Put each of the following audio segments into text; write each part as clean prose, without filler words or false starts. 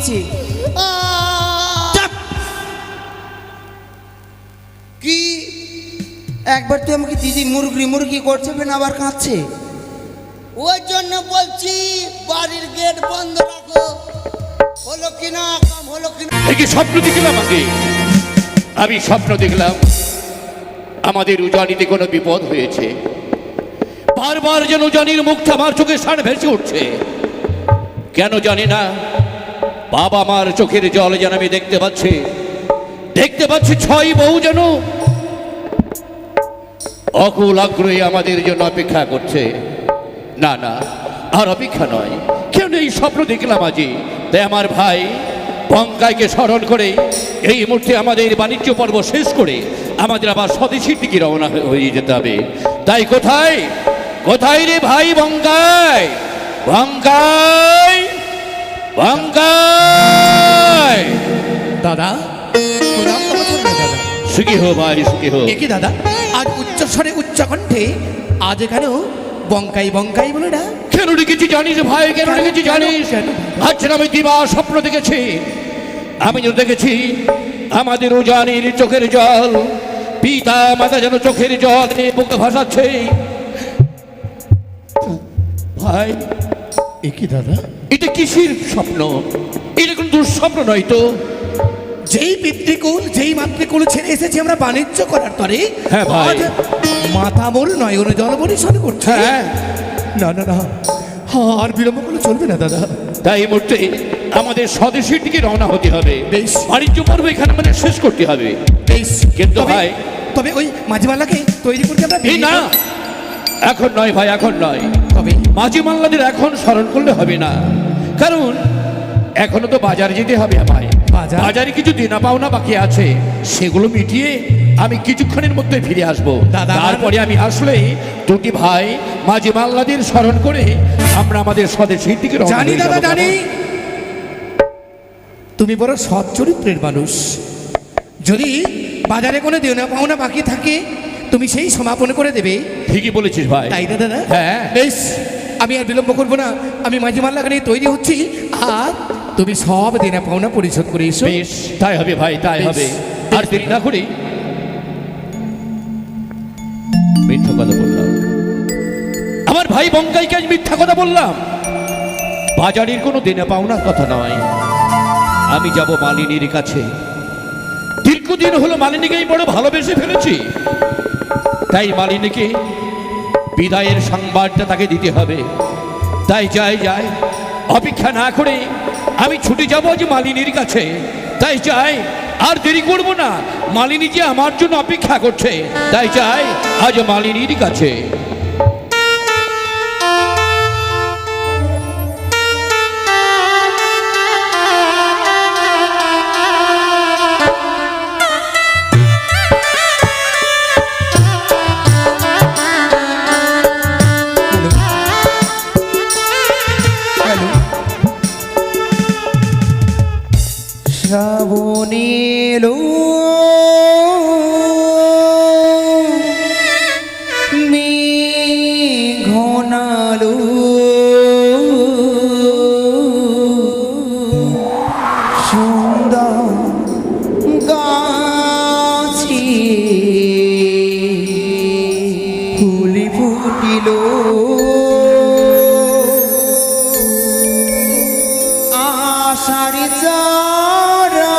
দিয়েছি। কি একবার তুই আমাকে দিদি মুরগি মুরগি করছে না আবার কাঁদছে। ওই জন্য বলছি বাড়ির গেট বন্ধ রাখো। হলো কিনা কাম হলো কিনা? কি স্বপ্ন দেখলাম আমি স্বপ্ন দেখলাম আমাদের উজানিতে কোনো বিপদ হয়েছে। বারবার যেন উজানির মুখটা আমার চোখের সামনে ভেসে উঠছে, কেন জানি না। বাবা মার চোখের জল যেন আমি দেখতে পাচ্ছি 6 বউ যেন অকুল আগ্রহে আমাদের জন্য অপেক্ষা করছে। না না, আর অপেক্ষা নয়, কেন এই স্বপ্ন দেখলাম আজি। তাই আমার ভাই বঙ্গাইকে স্মরণ করে এই মুহূর্তে আমাদের বাণিজ্য পর্ব শেষ করে আমাদের আবার স্বদেশীর দিকে রওনা হয়ে যেতে হবে। তাই কোথায় কোথায় রে ভাই বঙ্গাই, বঙ্গাই, বঙ্গাই। দাদা দাদা সুখী হো ভাই, সুখী হো। কি দাদা আজ উচ্চ স্বরে উচ্চ কণ্ঠে আজ এখানেও বঙ্কাই বঙ্কাই বলে না? কেন রেখেছি জানিস ভাই, কেন রেখেছি জানিস? আজ আমি দিবা স্বপ্ন দেখেছি, আমি যেন দেখেছি আমাদের উজানির চোখের জল, পিতা মাতা যেন চোখের জল বুকে ভাসাচ্ছে। ভাই কি দাদা এটা কিসের স্বপ্ন? এটা কোন দুঃস্বপ্ন নয় তো? যেই পিতৃকুল যেই মাতৃকুল ছেড়ে এসেছি আমরা বাণিজ্য করার তরে, হ্যাঁ ভাই, মাথা মোর নয়ন জল পরিশোধ করছে। হ্যাঁ, না না না, আর বিলম্ব করলে চলবে না দাদা। তাই এই মুহূর্তে আমাদের স্বদেশের দিকে রওনা হতে হবে। বেশ। বাণিজ্য পর্ব এখানে আমাদের শেষ করতে হবে। বেশ, কিন্তু ভাই তবে ওই মাঝিমালাকে তৈরি করতে আমরা এই না, এখন নয় ভাই, এখন নয়। তবে মাঝি মাল্লাদের এখন স্মরণ করলে হবে না, কারণ এখনো তো বাজারে যেতে হবে আমায়। বাজারে কিছু দেনা পাওনা বাকি আছে, সেগুলো মিটিয়ে আমি কিছুক্ষণের মধ্যে ফিরে আসবো। তারপরে আমি আসলেই দুটি ভাই মাঝি মাল্লাদের স্মরণ করে আমরা আমাদের স্বদেশের দিকে রওনা জানি হয়ে দাদা যাব। জানি তুমি বড় সৎ চরিত্রের মানুষ। যদি বাজারে কোনো দেনা পাওনা বাকি থাকে তুমি সেই সমাপন করে দেবে। ঠিকই বলেছিস ভাই। তাই না দাদা? হ্যাঁ। বেশ, আমি আর বিলম্ব করবো না, আমি মাঝি মাল্লাকে নিয়ে তৈরি হচ্ছি, আর তুমি সব দেনা পাওনা পরিশোধ করে এসো। বেশ, তাই হবে ভাই, তাই হবে। আর দেরি না করি, মিথ্যা কথা বললাম আমার ভাই বঙ্গাইকে, আজ মিথ্যা কথা বললাম। বাজারের কোনো দেনা পাওনার কথা নয়, আমি যাব মালিনীর কাছে। দীর্ঘদিন হলো মালিনীকেই বড় ভালোবেসে ফেলেছি, তাই মালিনীকে বিদায়ের সংবাদটা তাকে দিতে হবে। তাই যাই অপেক্ষা না করে আমি ছুটে যাব আজ মালিনীর কাছে। তাই যাই, আর দেরি করব না, মালিনী যে আমার জন্য অপেক্ষা করছে। তাই যাই আজ মালিনীর কাছে। শ্রাবণ এলো মেঘ ঘনালো, সুন্দর গাছে ফুলি ফুটিল, আষাঢ়ে চারা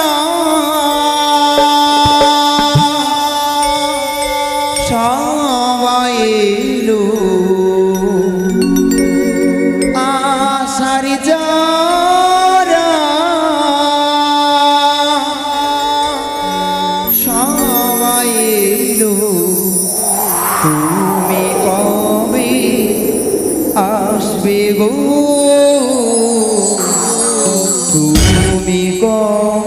সবাই এলো, আষাঢ়ে চারা সবাই এলো, তুমি কবে আসবে গো, তুমি কবে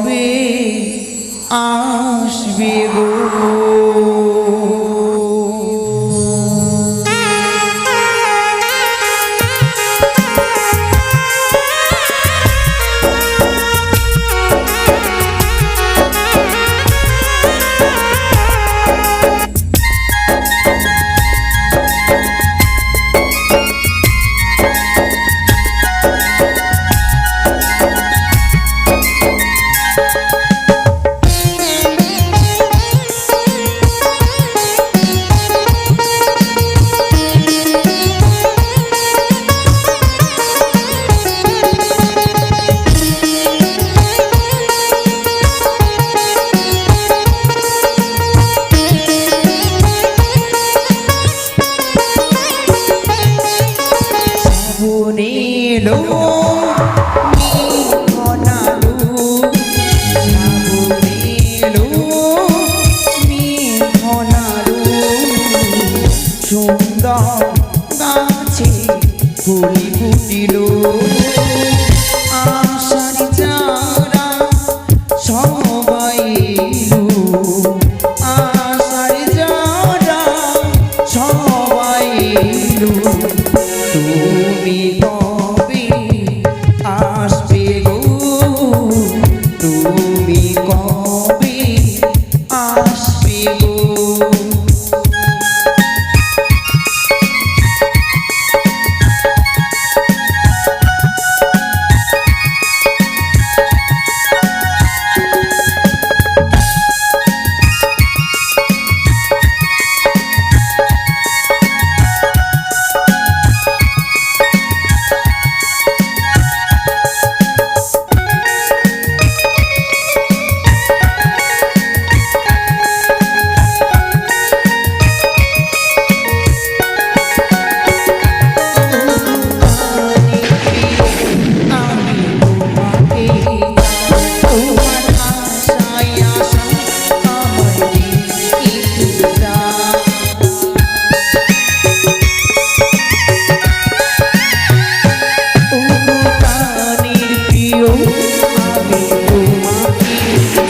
আমি তোমাকে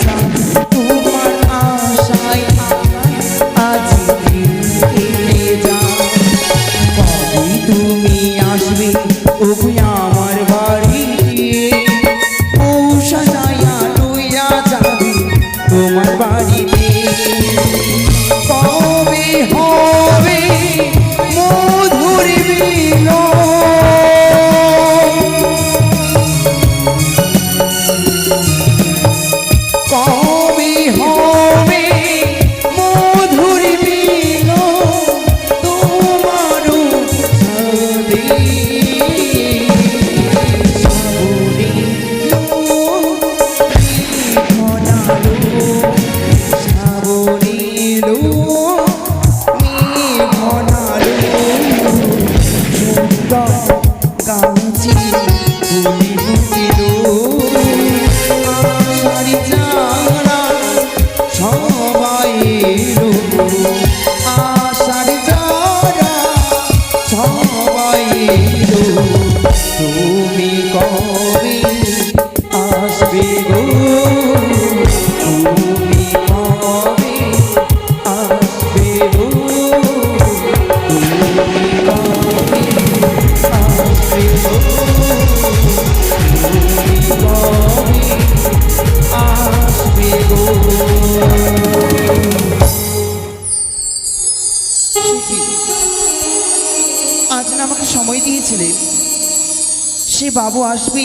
চাই, তোমার আশায় আজ দিন কেটে যায়। কবে তুমি আসবে ওগো আমার বাড়ি, মৌসা যাইয়া লইয়া যাবে তোমার বাড়িতে। কবে হবে মধুর মিলন, কবে হবে মধুর মিলন তোমারও সাথে। শ্রাবণী ঘনালো, শ্রাবণী ঘনালো, গাছি ফুলি ফুটিল, আশার চারা সবাই এলো, আশার চারা সবাই এলো। তুমি কবে আসবে গো, তুমি কবে আসবে গো, তুমি কবে আসবে গো, তুমি কবে আসবে গো। আজ না আমাকে সময় দিয়েছিলে, সে বাবু আসবে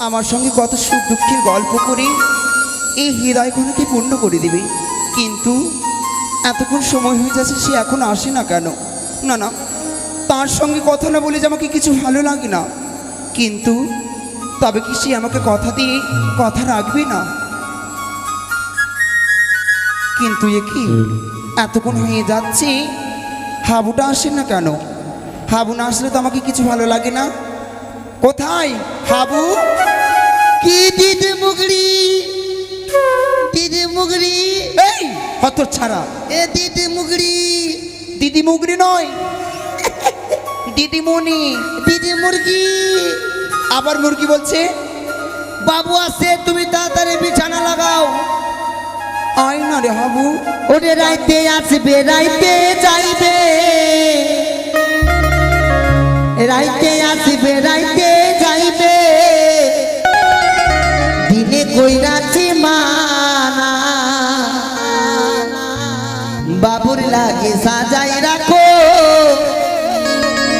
আমার সঙ্গে কত সুখ দুঃখের গল্প করে এই হৃদয়খানাকে পূর্ণ করে দেবে, কিন্তু এতক্ষণ সময় হয়ে যাচ্ছে সে এখন আসে না কেন? না না, তার সঙ্গে কথা না বলে যে আমাকে কিছু ভালো লাগে না, কিন্তু তবে কি সে আমাকে কথা দিয়ে কথা রাখবে না? কিন্তু এ কি এতক্ষণ হয়ে যাচ্ছে, হাবুটা আসে না কেন? হাবু না আসলে তো আমাকে কিছু ভালো লাগে না। কোথায় হাবু? কি দিদি মুগড়ি, দিদি মুগড়ি, এই হত ছাড়া, এ দিদি মুগড়ি, দিদি মুগরি নয়, দিদিমণি। দিদি মুরগি। আবার মুরগি বলছে? বাবু আসছে, তুমি তাড়াতাড়ি বিছানা লাগাও। আয় না রে হাবু। ওরে রাইতে আসবে, রাইতে যাইবে, রাইতে আসবে, রাইতে যাইবে, দিনে কইরাছি মানা, বাবুর লাগে সাজাই রাখো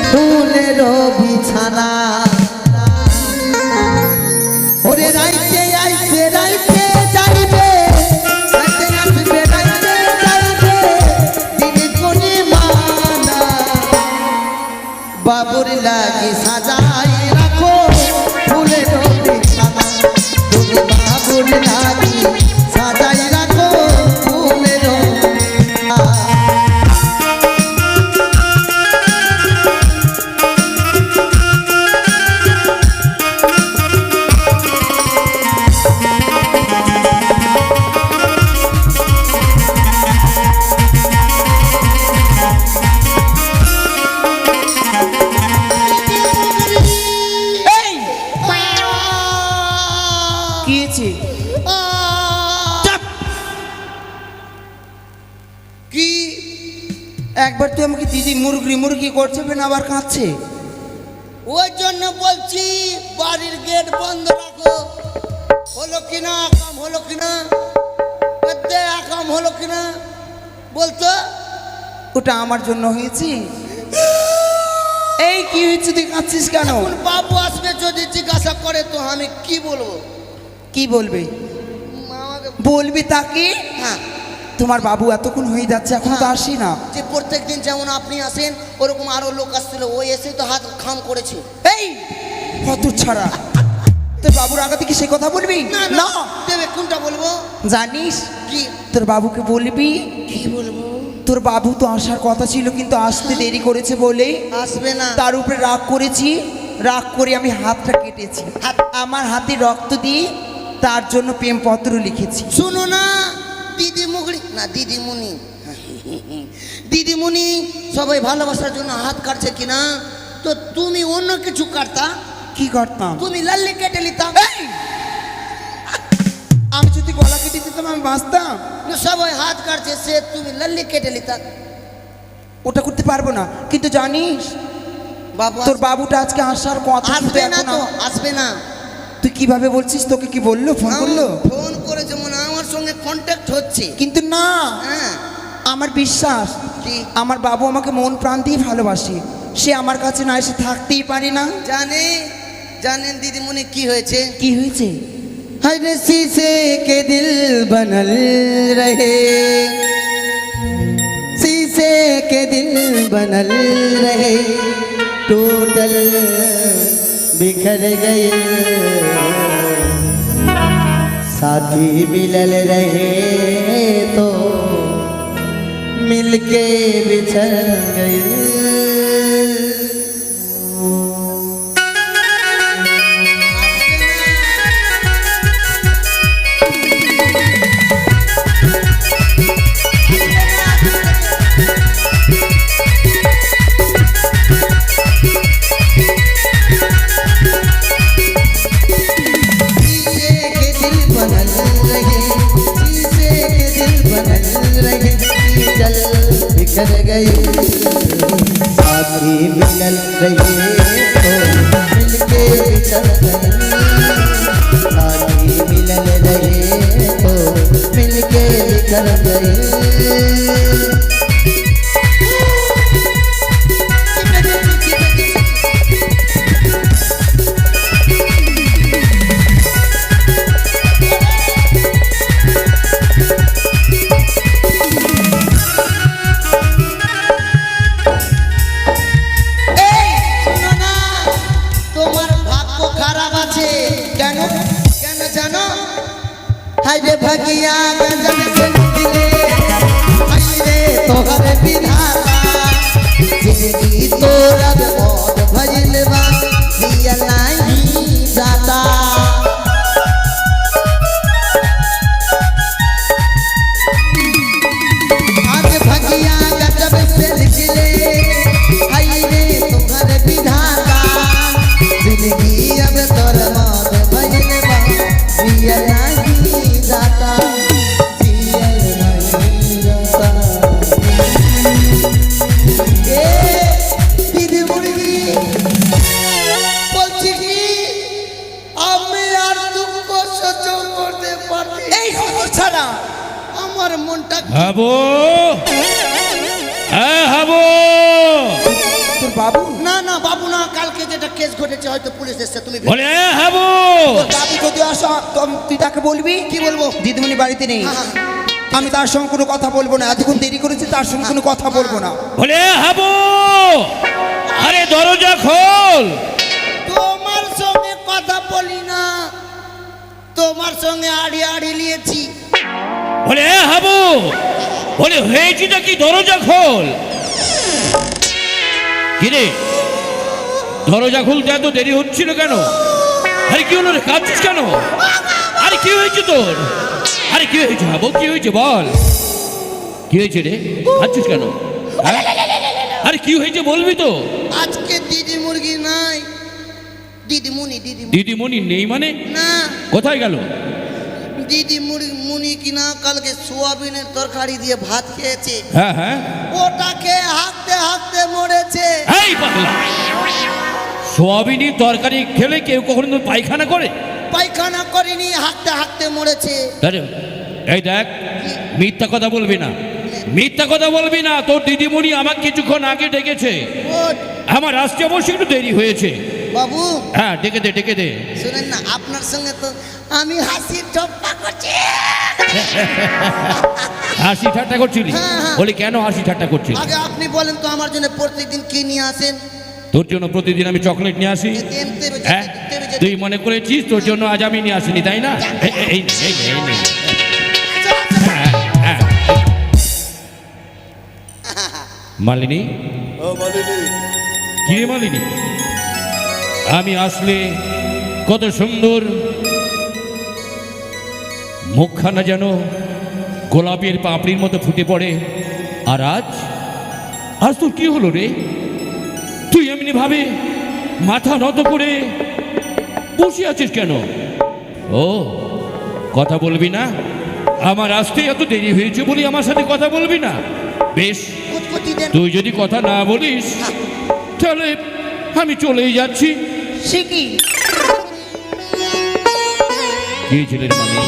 ফুলের বিছানা। ওরে রাইতে আইবে, রাইতে যাইবে, রাইতে আসবে, রাইতে যাইবে, দিনে কোনে মানা, বাবুর লাগে সাজাই রাখো ফুলের বিছানা, তুমি বাবুর লাগে সাজাই রাখো ফুলের বিছানা। কি হয়েছে? কি একবার তুই আমাকে দিদি মুরগি মুরগি করছে না আবার কাঁদছে? ওই জন্য বলছি বাড়ির গেট বন্ধ রাখো। হলো কিনা কাম, হলো কিনা কাম, হলো কিনা বলতো? ওটা আমার জন্য হয়েছে। এই কি হয়েছে, তুই কাঁদছিস কেন? এখন বাবু আসবে, যদি জিজ্ঞাসা করে তো আমি কি বলবো? কি বলবে? আমাকে বলবি তাকে হ্যাঁ, তোমার বাবু এতক্ষণ হয়ে যাচ্ছে এখন তো আসি না। যে প্রত্যেক দিন যেমন আপনি আসেন ওরকম আরো লোক আসছিল, ওই এসে তো হাত খাম করেছে। এই কত ছাড়া, তোর বাবুর আগাতে কি সে কথা বলবি? না না, দেবে কোনটা বলবো? জানিস কি তোর বাবুকে বলবি, কি বলবো? তোর বাবু তো আসার কথা ছিল কিন্তু আসতে দেরি করেছে বলে আসবে না। তার উপরে রাগ করেছি, রাগ করে আমি হাতটা কেটেছি, আমার হাতে রক্ত দিয়ে তার জন্য প্রেমপত্র লিখেছি। শুনো না দিদি মুগড়ি না দিদিমণি, দিদিমণি সবাই ভালোবাসার জন্য হাত কাটছে কিনা, তো তুমি অন্য কিছু কাটতা, কি করতাম? তুমি লাল্লি কেটে নিতাম। আমি বাঁচতাম? সবাই হাত কাটছে, সে তুমি লাল্লি কেটে নিতা। ওটা করতে পারবো না, কিন্তু জানিস বাবু তোর বাবুটা আজকে আসার কথা, কিন্তু আসবে না এখন তো, আসবে না। তুই কিভাবে বলছিস? তোকে কি বললো? ফোন করলো? ফোন করে যেমন আমার সঙ্গে কন্ট্যাক্ট হচ্ছে। কিন্তু না, হ্যাঁ আমার বিশ্বাস কি? আমার বাবু আমাকে মন প্রাণ দিয়ে ভালোবাসে, সে আমার কাছে না এসে থাকতেই পারে না। জানেন দিদিমণি কি হয়েছে? কি হয়েছে? हर शीशे के दिल बनल रहे, शीशे के दिल बनल रहे, टूटल बिखर गए, साथी मिलल रहे तो मिलके बिछड़ गए। बिखर गए, साथी मिलल रहे तो मिलके बिछड़ गए, साथी मिलल रहे तो मिलके बिखर गए। हाय भगिया गजब से दिले, हाय तोहर विधाता, जिंदगी तोरा मौत भइल बा, दिया नहीं जाता। आज भगिया गजब से निकले, हाय तोहर विधाता, जिंदगी अब तोरा मौत भइल बा, दिया नहीं जाता, दिया नहीं जाता। ए दीदी मुर्गी বলছি কি, আমি আর দুঃখ সহ্য করতে পারছি এই খবর ছাড়া আমার মনটা। হাবো, হ্যাঁ হাবো। তোর বাবু? না না বাবু না, কালকে যেটা কেস ঘটেছে হয়তো পুলিশ এসেছে, তুমি বলে হাবো। তোর বাবু যদি আসা তুই তাকে বলবি? কি বলবো? দিদিমণি বাড়িতে নেই, হ্যাঁ, আমি তার সঙ্গে কোনো কথা বলবো না, এতক্ষণ দেরি করেছি, তার সঙ্গে কোনো কথা বলবো না। বলে হাবো, আরে দরজা খোল। তোমার সঙ্গে কথা বলি না, তোমার সঙ্গে আড়ি আড়ি নিয়েছি। বলে হাবো, বলে হয়েছিটা কি? দরজা খোল। কিরে দরজা খুলতে এত দেরি হচ্ছিল কেন? আরে কি হলো রে, কাঁদছিস কেন? আরে কি হয়েছে তোর? আরে কি হয়েছে হাবো, কি হয়েছে বল? কি হয়েছে রে, কাঁদছিস কেন? হ্যাঁ? আরে কি হয়েছে বলবি তো? আজকে দিদি মুরগি নাই, দিদিমুনি দিদিমণি নেই মানে? না, কোথায় গেল? দিদি মুনি কিনা কালকে সোয়াবিনের তরকারি দিয়ে ভাত খেয়েছে, হ্যাঁ হ্যাঁ, ওটাকে হাঁকতে হাঁকতে মরেছে। এই পাগলা, সোয়াবিনের তরকারি খেলে কেউ কখনো পায়খানা করে? পায়খানা করিনি, হাঁকতে হাঁকতে মরেছে। আরে, এই দেখ, মিথ্যা কথা বলবি না, মিথ্যা কথা বলবি না। তোর দিদিমণি আমাকে কিছুক্ষণ আগে ডেকেছে, ও আমার আসতে অবশ্যই একটু দেরি হয়েছে। বাবু হ্যাঁ ডেকে দে, ডেকে দে। শুনেন না, আপনার সঙ্গে তো আমি হাসির ঠপ্পা করছি। হাসি ঠাট্টা করছিলি? হ্যাঁ, হ্যাঁ। বলি কেন হাসি ঠাট্টা করছিলি? আগে আপনি বলেন তো, আমার জন্য প্রত্যেকদিন কি নিয়ে আসেন? তোর জন্য প্রতিদিন আমি চকলেট নিয়ে আসি। হ্যাঁ, তুই মনে করেছিস তোর জন্য আজ আমি নিয়ে আসিনি, তাই না? এই নে। হ্যাঁ, হ্যাঁ। মালিনী, কি রে মালিনী, আমি আসলে কত সুন্দর মুখখানা যেন গোলাপের পাপড়ির মতো ফুটে পড়ে। আর আজ তোর কি হলো রে? তুই এমনি ভাবে মাথা নত করে বসে আছিস কেন? ও কথা বলবি না? আমার আসতে এত দেরি হয়েছে বলে আমার সাথে কথা বলবি না? বেশ, কুচকুচি দেন। তুই যদি কথা না বলিস তাহলে আমি চলেই যাচ্ছি। সে কি? কি হয়েছিল রে মানে?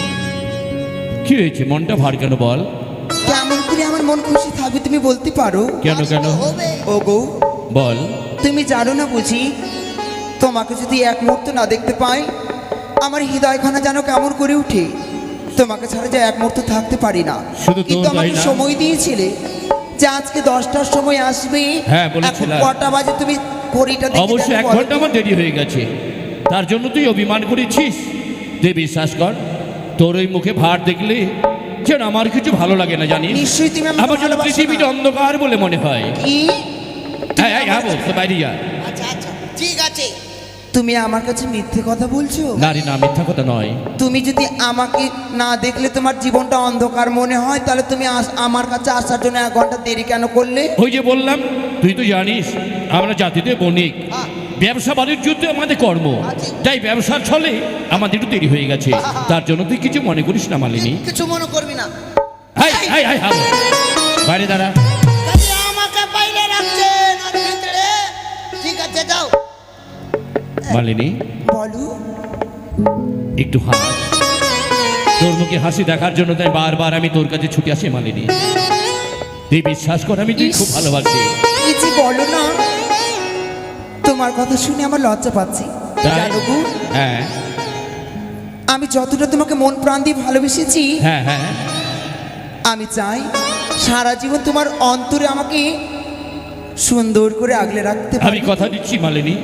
কি হয়েছে? মনটা ভার কেন বল? কেমন করে আমার মন খুশি থাকবে তুমি বলতে পারো? কেন কেন হবে। ও গো, বল। তুমি জানো না বুঝি, তোমাকে যদি এক মুহূর্ত না দেখতে পাই আমার হৃদয়খানা যেন কেমন করে উঠে। তোমাকে ছাড়া যে এক মুহূর্ত থাকতে পারি না। শুধু তোর কিন্তু আমাকে তাই না? সময় দিয়েছিলে যে আজকে 10টার সময় আসবে। হ্যাঁ, এখন বলেছিলাম। কটা বাজে তুমি ঘড়িটা দেখে অবশ্যই দেখো 1 ঘন্টা আমার দেরি হয়ে গেছে, তার জন্য তুই অভিমান করেছিস। তুই বিশ্বাস কর, তোর ওই মুখে ভার দেখলে যেন আমার কিছু ভালো লাগে না, জানিস? নিশ্চয়ই তুমি আমাকে আমার জন্য ভালোবাসো পৃথিবীটা না। অন্ধকার বলে মনে হয়। কি? হ্যাঁ হ্যাঁ হ্যাঁ, বল, তো বাইরে যা। আচ্ছা আচ্ছা ঠিক আছে। তুমি আমার কাছে মিথ্যে কথা বলছো? নারী না, মিথ্যা কথা নয়। তুমি যদি আমাকে না দেখলে তোমার জীবনটা অন্ধকার মনে হয়, তাহলে তুমি আমার কাছে আসার জন্য 1 ঘন্টা দেরি কেন করলে? ওই যে বললাম, তুই তো জানিস আমরা জাতিতে বণিক, হ্যাঁ। ব্যবসা বাণিজ্যতে আমাদের কর্ম, আচ্ছা। তাই ব্যবসার ছলে আমাদের একটু দেরি হয়ে গেছে। তার জন্য তুই কিছু মনে করিস না মালিনী। কিছু মনে করবি না। হাই হাই হাই হাই, বাইরে দাঁড়া। কাজে আমাকে বাইরে রাখছেন আর ভিতরে। ঠিক আছে যাও। মালিনী, বলো। একটু হাস। তোর মুখে হাসি দেখার জন্য তাই বারবার আমি তোর কাছে ছুটে আসি মালিনী। তুই বিশ্বাস কর, আমি তুই খুব ভালোবাসি। কি যে বলো না, তোমার কথা শুনে আমার লজ্জা পাচ্ছি। তাই? জানো গো, হ্যাঁ আমি যতটা তোমাকে মন প্রাণ দিয়ে ভালোবেসেছি, হ্যাঁ হ্যাঁ, আমি চাই সারা জীবন তোমার অন্তরে আমাকে সুন্দর করে আগলে রাখতে আমি পারি। কথা দিচ্ছি মালিনী,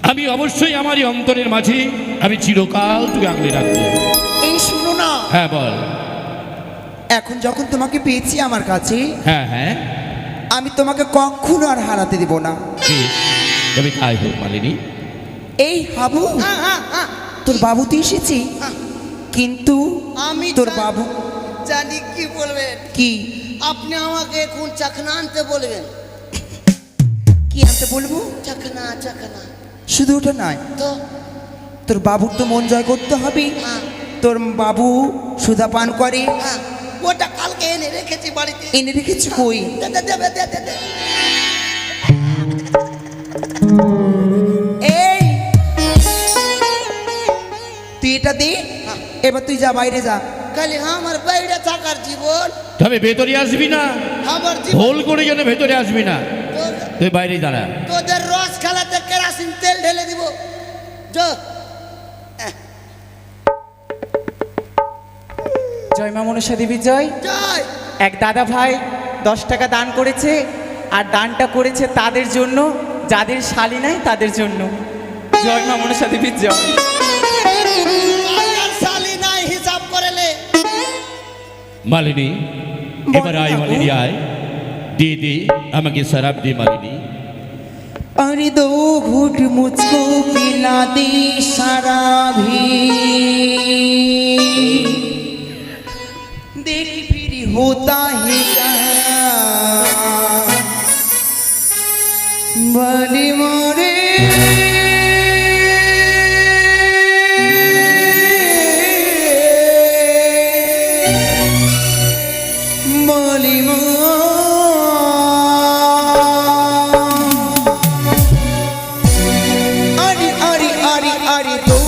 আমি অবশ্যই আমার এই অন্তরের মাঝে আমি চিরকাল তুই আগলে রাখবো। এই শুনো না, হ্যাঁ বল। এখন যখন তোমাকে পেয়েছি আমার কাছে, হ্যাঁ হ্যাঁ, আমি তোমাকে কখনো আর হারাতে দেব না। বেশ, তবে তাই হোক মালিনী। এই হাবু, হ্যাঁ হ্যাঁ হ্যাঁ। তোর বাবু তো এসেছি, হ্যাঁ। কিন্তু আমি তোর জানি- বাবু জানি কি বলবেন। কি? আপনি আমাকে এখন চাকনা আনতে বলবেন। কি আনতে বলবো? চাকনা চাকনা। শুধু ওটা নয়, তো তোর বাবুর তো মন জয় করতে হবে। হ্যাঁ তোর বাবু সুধা পান করে, হ্যাঁ, ওটা কালকে এনে রেখেছি বাড়িতে। এনে রেখেছি কই? দে, দে, দে, দে, দে, দে। এই তুই এটা দে, এবার তুই যা, বাইরে যা। খালি আমার বাইরে থাকার জীবন, তবে ভেতরে আসবি না, আমার জীবন। ভুল করে যেন ভেতরে আসবি না, তোদের- তুই বাইরে দাঁড়া। তোদের রস খেলাতে কেরাসিন তেল ঢেলে দিব। যো। জয় মা মনসা দেবী জয়। জয়। এক দাদা ভাই 10 টাকা দান করেছে, আর দানটা করেছে তাদের জন্য যাদের শালী নাই তাদের জন্য। জয় মা মনসা দেবী জয়। আর শালি নাই হিসাব করেলে। মালিনী, এবার আয় মালিনী, আয়, দে দে আমাকে শরাব দে মালিনী। अरे 2 घूंट मुझको पिला दे शराबी, देख फिर होता है क्या बड़ी मोरे बड़ी अरे अरे अरे अरे 2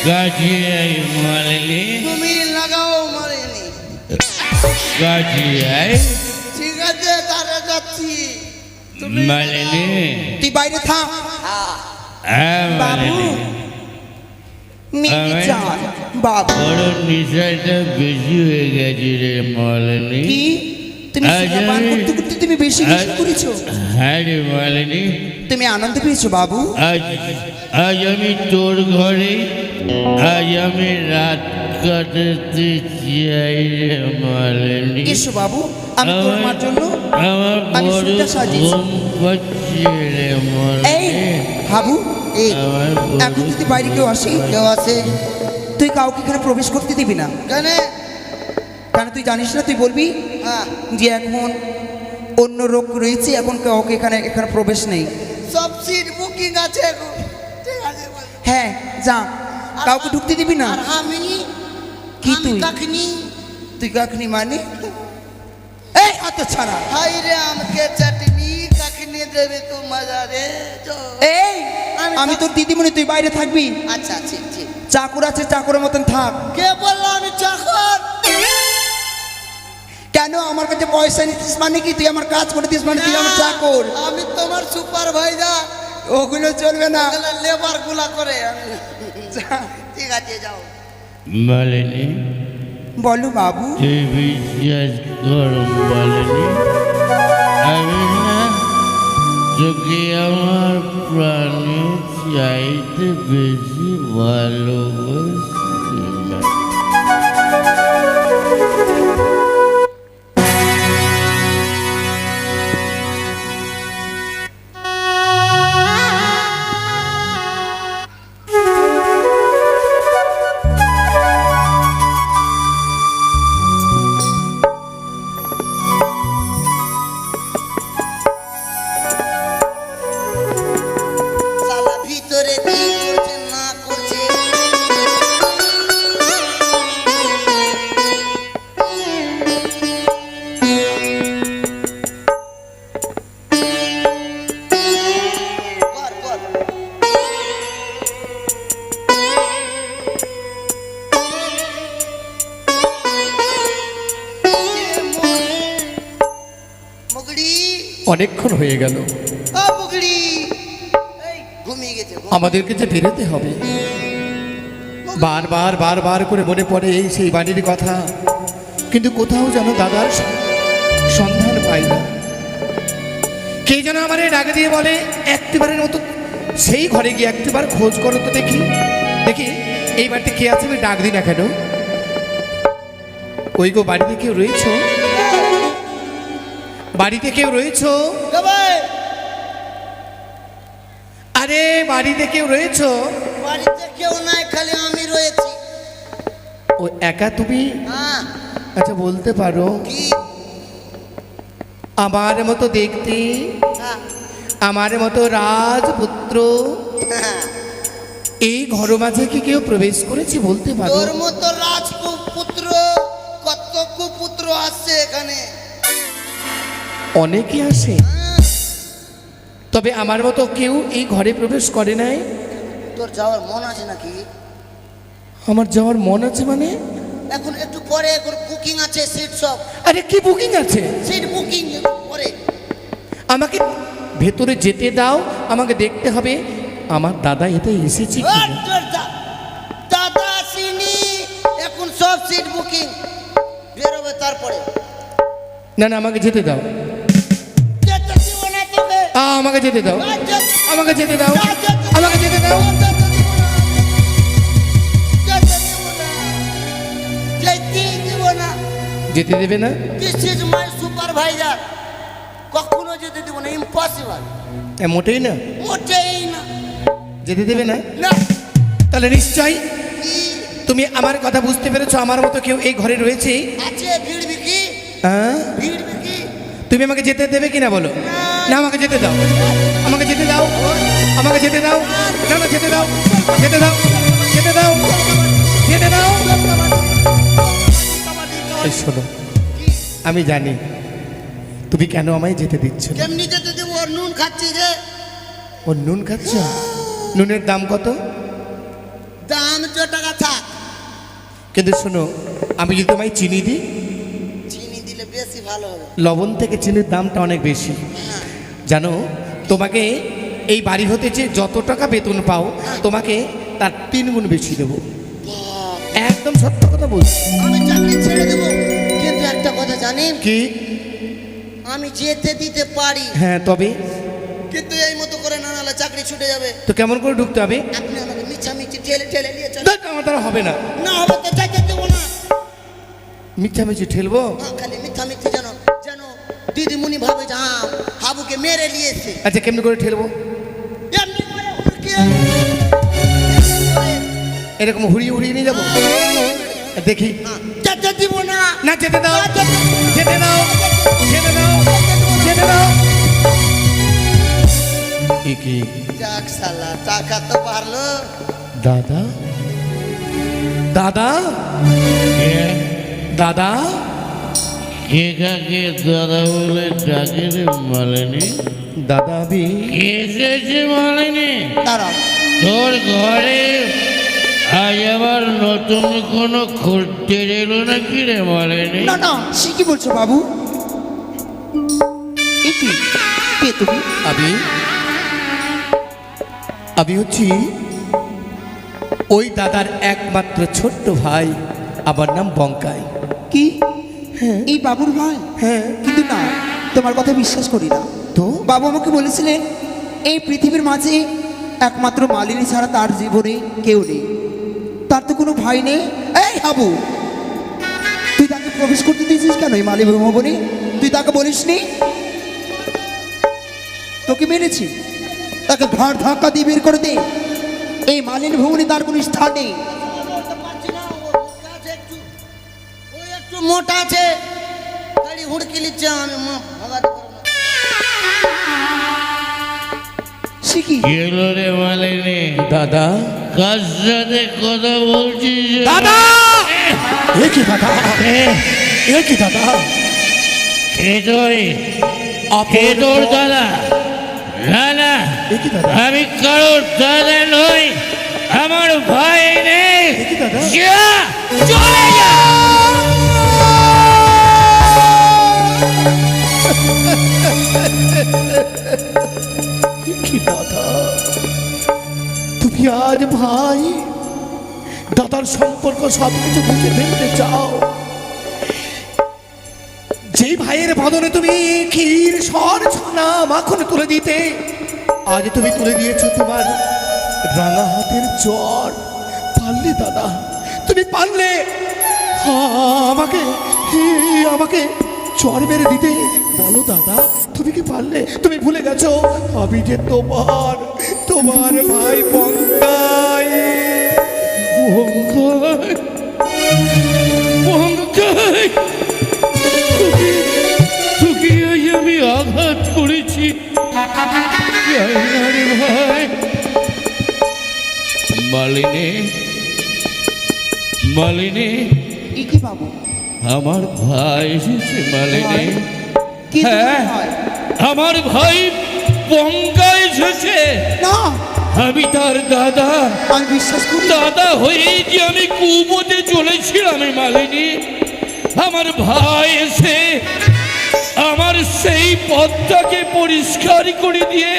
কাছে আই মালিনী, তুমি লাগাও মারিনি। কাছে আই ঠিক আছে তারা যাচ্ছি। তুমি মালিনী। তুই বাইরে থাক। হ্যাঁ বাবু মালিনী, মিনি চান বাবু। বড় নিশাটা বেশি হয়ে গেছে রে মালিনী। কি তুমি আজ সেটা পান আমি- করতে করতে তুমি বেশি বেশি করেছো? হ্যাঁ রে মালিনী, তুমি আনন্দ পেয়েছো বাবু? আজ আজ আমি তোর ঘরে, আজ আমি রাত কাটাতে চাই রে মালিনী। এসো বাবু, আমি তোর মার জন্য আমার আমি বড় সুটটা সাজিয়েছি। ঘুম পাচ্ছে রে এই মালিনী। বাবু, এই আমার এখন যদি বাইরে কেউ আসে, কেউ আছে? তুই কাউকে এখানে প্রবেশ করতে দিবি না। কেন? কারণ তুই জানিস না, তুই বলবি হ্যাঁ, যে এখন অন্য রোগ রয়েছে, এখন কাউকে এখানে এখানে প্রবেশ নেই। সব সিট বুকিং আছে এখন। ঠিক আছে বল। হ্যাঁ যা, কাউকে ঢুকতে দিবি না। আর আমি কি আমি তুই? কাকনি। তুই কাকনি মানে? এই অত ছাড়া। হাই রে আমাকে চাটনি কাকনি দেবে তো মজা রে। এই আমি তোর দিদিমণি, তুই বাইরে থাকবি। আচ্ছা ঠিক ঠিক। চাকর আছে, চাকরের মতন থাক। কে বললো আমি চাকর? কেন আমার কাছে পয়সা নিতিস মানে কি? তুই আমার কাজ করে দিস মানে তুই আমার চাকর? আমি তোমার সুপারভাইজার। ওগুলো চলবে না। লেবার গুলা করে আমি। ঠিক আছে যাও। মালিনী, বলো বাবু। তুই বিশ্বাস কর মালিনী, আমি না তোকে আমার প্রাণে চাইতে বেশি ভালোবাসি না। সালা ভিতরে কি করছে না করছে। কর, কর। মুগড়ি, অনেকক্ষণ হয়ে গেল, ও মুগড়ি। এই, ঘুমিয়ে গেছে ঘুম। আমাদেরকে যে বেরোতে হবে। বারবার বারবার করে মনে পড়ে এই সেই বাড়ির কথা, কিন্তু কোথাও যেন দাদার সন্ধান পাই না। কে যেন আমার ডাক দিয়ে বলে একটিবারের মতো সেই ঘরে গিয়ে একটিবার খোঁজ করো তো দেখি, দেখি এই বাড়িতে কে আছে, আমি ডাক দিই না কেন। ওই গো, বাড়িতে কেউ রয়েছো? বাড়িতে কেউ রয়েছো? কে ভাই? আরে বাড়িতে কেউ রয়েছো? বাড়িতে কেউ নাই, খালি আমি রয়েছি। ও একা তুমি? হ্যাঁ, আচ্ছা বলতে পারো কি? আমার মতো দেখতে, হ্যাঁ, আমার মতো রাজপুত্র হ্যাঁ। এই ঘর মাঝে কি কেউ প্রবেশ করেছে বলতে পারো? তোর মতো রাজপুত্র কত কুপুত্র আসছে এখানে। অনেকে আসে, হ্যাঁ, তবে আমার মতো কেউ এই ঘরে প্রবেশ করে নাই। তোর যাওয়ার মন আছে নাকি? আমার যাওয়ার মন আছে মানে? এখন একটু পরে বুকিং আছে সিট সব। আরে কি বুকিং আছে? সিট বুকিং একটু পরে। আমাকে ভেতরে যেতে দাও, আমাকে দেখতে হবে আমার দাদা এতে এসেছে কি আর তোর দাদা আসেনি, এখন সব সিট বুকিং। বেরোবে তারপরে। না না, আমাকে যেতে দাও, যেতে দিব না তোকে। আমাকে যেতে দাও, আর যেতে- আমাকে যেতে দাও, আমাকে যেতে দাও। যেতে দিব না। যেতে দিব না। যেতেই দিব না। যেতে দেবে না? This is my supervisor. কখনো যেতে দিব না, ইম্পসিবল। মোটেই না, মোটেই না। যেতে দেবে না? না। তাহলে নিশ্চয়ই কি তুমি আমার কথা বুঝতে পেরেছো, আমার মতো কেউ এই ঘরে রয়েছে। আছে? ভিড়বি কি? হ্যাঁ, ভিড়বি কি? তুমি আমাকে যেতে দেবে কিনা বলো? না, আমাকে যেতে দাও, আমাকে যেতে দাও, আমাকে যেতে দাও, না না যেতে দাও, যেতে দাও, যেতে দাও, যেতে দাও। এই শোনো, আমি জানি তুমি কেন আমায় যেতে দিচ্ছ না। কেমনি যেতে দিব? ওর নুন খাচ্ছি যে। ও নুন খাচ্ছ? নুনের দাম কত? দাম 2 টাকা কিন্তু শোনো, আমি যদি তোমায় চিনি দিই, চিনি দিলে বেশি ভালো হবে। লবণ থেকে চিনির দামটা অনেক বেশি জানো। তোমাকে এই বাড়ি হতে যে যত টাকা বেতন পাও, তোমাকে তার 3 গুণ বেশি দেবো। একদম সত্য কথা বলছি। আমি চাকরি ছেড়ে দেবো, কিন্তু একটা কথা জানেন, কি? আমি যেতে দিতে পারি, হ্যাঁ, তবে কিন্তু এই মতো করে না নাহলে চাকরি ছুটে যাবে। তো কেমন করে ঢুকতে হবে? আপনি আমাকে মিছামিছি ঠেলে ঠেলে নিয়ে চলেন। দেখ, আমার দ্বারা হবে না। না হবে তো যাইতে দেবো না। মিথ্যামিছি ঠেলবো? হ্যাঁ, খালি মিথ্যামিথি যেন যেন দিদিমণি ভাবে যে হ্যাঁ হাবুকে মেরে নিয়েছে। আচ্ছা, কেমনি করে ঠেলবো? এমনি করে হুড়কে, এমনি করে। এরকম হুড়িয়ে হুড়িয়ে নিয়ে যাবো? দেখি। হ্যাঁ, যেতে দিব না। না, যেতে দাও, না, যেতে- যেতে দাও, যেতে দাও, যেতে দাও। কি যাক শালা, টাকা তো পারলো। দাদা, দাদা, দাদা, কে কাকে দাদা বলে ডাকে রে মালিনী? দাদা, আমি কে এসেছে মালিনী? দাঁড়াও, তোর ঘরে আজ আবার নতুন কোনো খদ্দের এলো নাকি রে মালিনী? না না, সে কি বলছো বাবু? এ কি? কে তুমি? আমি হচ্ছি ওই দাদার একমাত্র ছোট্ট ভাই। আমার নাম বঙ্কাই। কি? এই বাবুর ভাই? হ্যাঁ। কিন্তু না, তোমার কথা বিশ্বাস করি না। তো? বাবু আমাকে বলেছিলেন এই পৃথিবীর মাঝে একমাত্র মালিনী ছাড়া তার জীবনে কেউ নেই, তার তো কোনো ভাই নেই। এই হাবু, তুই তাকে প্রবেশ করতে দিয়েছিস কেন এই মালিনী ভবনে? তুই তাকে বলিসনি? তোকে মেরেছি, তাকে ঘাড় ধাক্কা দিয়ে বের করে দে। এই মালিনী ভবনে তার কোনো স্থান নেই। বলতে পারছি না, ও মোটা আছে একটু, ও একটু মোটা আছে, গাড়ি হুড়কি নিচ্ছে, আমি ভাগাতে পারবো না। সে কি? কি হলো রে মালিনী? দাদা, কার সাথে কথা বলছিস রে? দাদা, এ কি দাদা, এ কি দাদা? কে তুই? কে তোর দাদা? না না, এ কি দাদা? আমি কারোর দাদা নই, আমার ভাই নেই। কি দাদা? যা, চলে যা। কি দাদা, তুমি আজ ভাই দাদার সম্পর্ক সবকিছু বুঝে ফেলতে চাও? যেই ভাইয়ের বদলে তুমি ক্ষীর সর ছানা মাখন তুলে দিতে, আজ তুমি তুলে দিয়েছো তোমার রাঙা হাতের জ্বর। পারলে দাদা, তুমি পারলে আমাকে আমাকে চর মেরে দিতে। বলো দাদা, তুমি কি পারলে? তুমি ভুলে গেছো আমি যে তোমার তোমার ভাই বঙ্কাই। বঙ্কাই, বঙ্কাই, তোকে আজ আমি আঘাত করেছি। জানি না রে ভাই। মালিনী, মালিনী, এ কি বাবু? আমার ভাই এসেছে মালিনী। কি তোমার হ্যাঁ, ভাই? আমার ভাই বঙ্কা এসেছে। না, আমি তার দাদা। আমি বিশ্বাস করি না। দাদা হয়ে যে আমি কুবোতে চলেছিলাম মালিনী, আমার ভাই এসে আমার সেই পথটাকে পরিষ্কার করে দিয়ে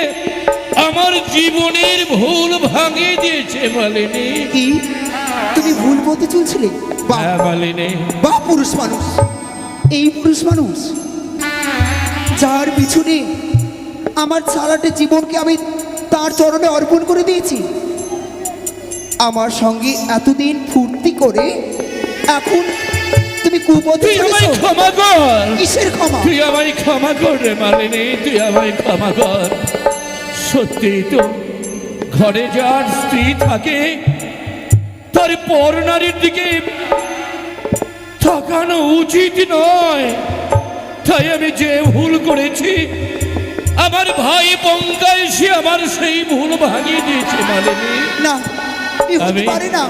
আমার জীবনের ভুল ভাঙিয়ে দিয়েছে মালিনী। কি? তুমি ভুল পথে চলছিলে? বাহ, হ্যাঁ মালিনী। বাহ, পুরুষ মানুষ, এই পুরুষ মানুষ যার পিছনে আমার সারাটা জীবনকে আমি তার চরণে অর্পণ করে দিয়েছি। আমার সঙ্গে এতদিন ফুর্তি করে এখন তুমি কুপথে তুই আমায় চলেছো। ক্ষমা কর। কিসের ক্ষমা? তুই আমায় ক্ষমা কর রে মালিনী, তুই আমায় ক্ষমা কর। সত্যি তো ঘরে যার স্ত্রী থাকে তার পর নারীর দিকে তাকানো উচিত নয়। তাই আমি যে ভুল করেছি, আমার ভাই বঙ্কা এসে আমার সেই ভুল ভাঙিয়ে দিয়েছে মালিনী। না, এ হতে আমি পারে না।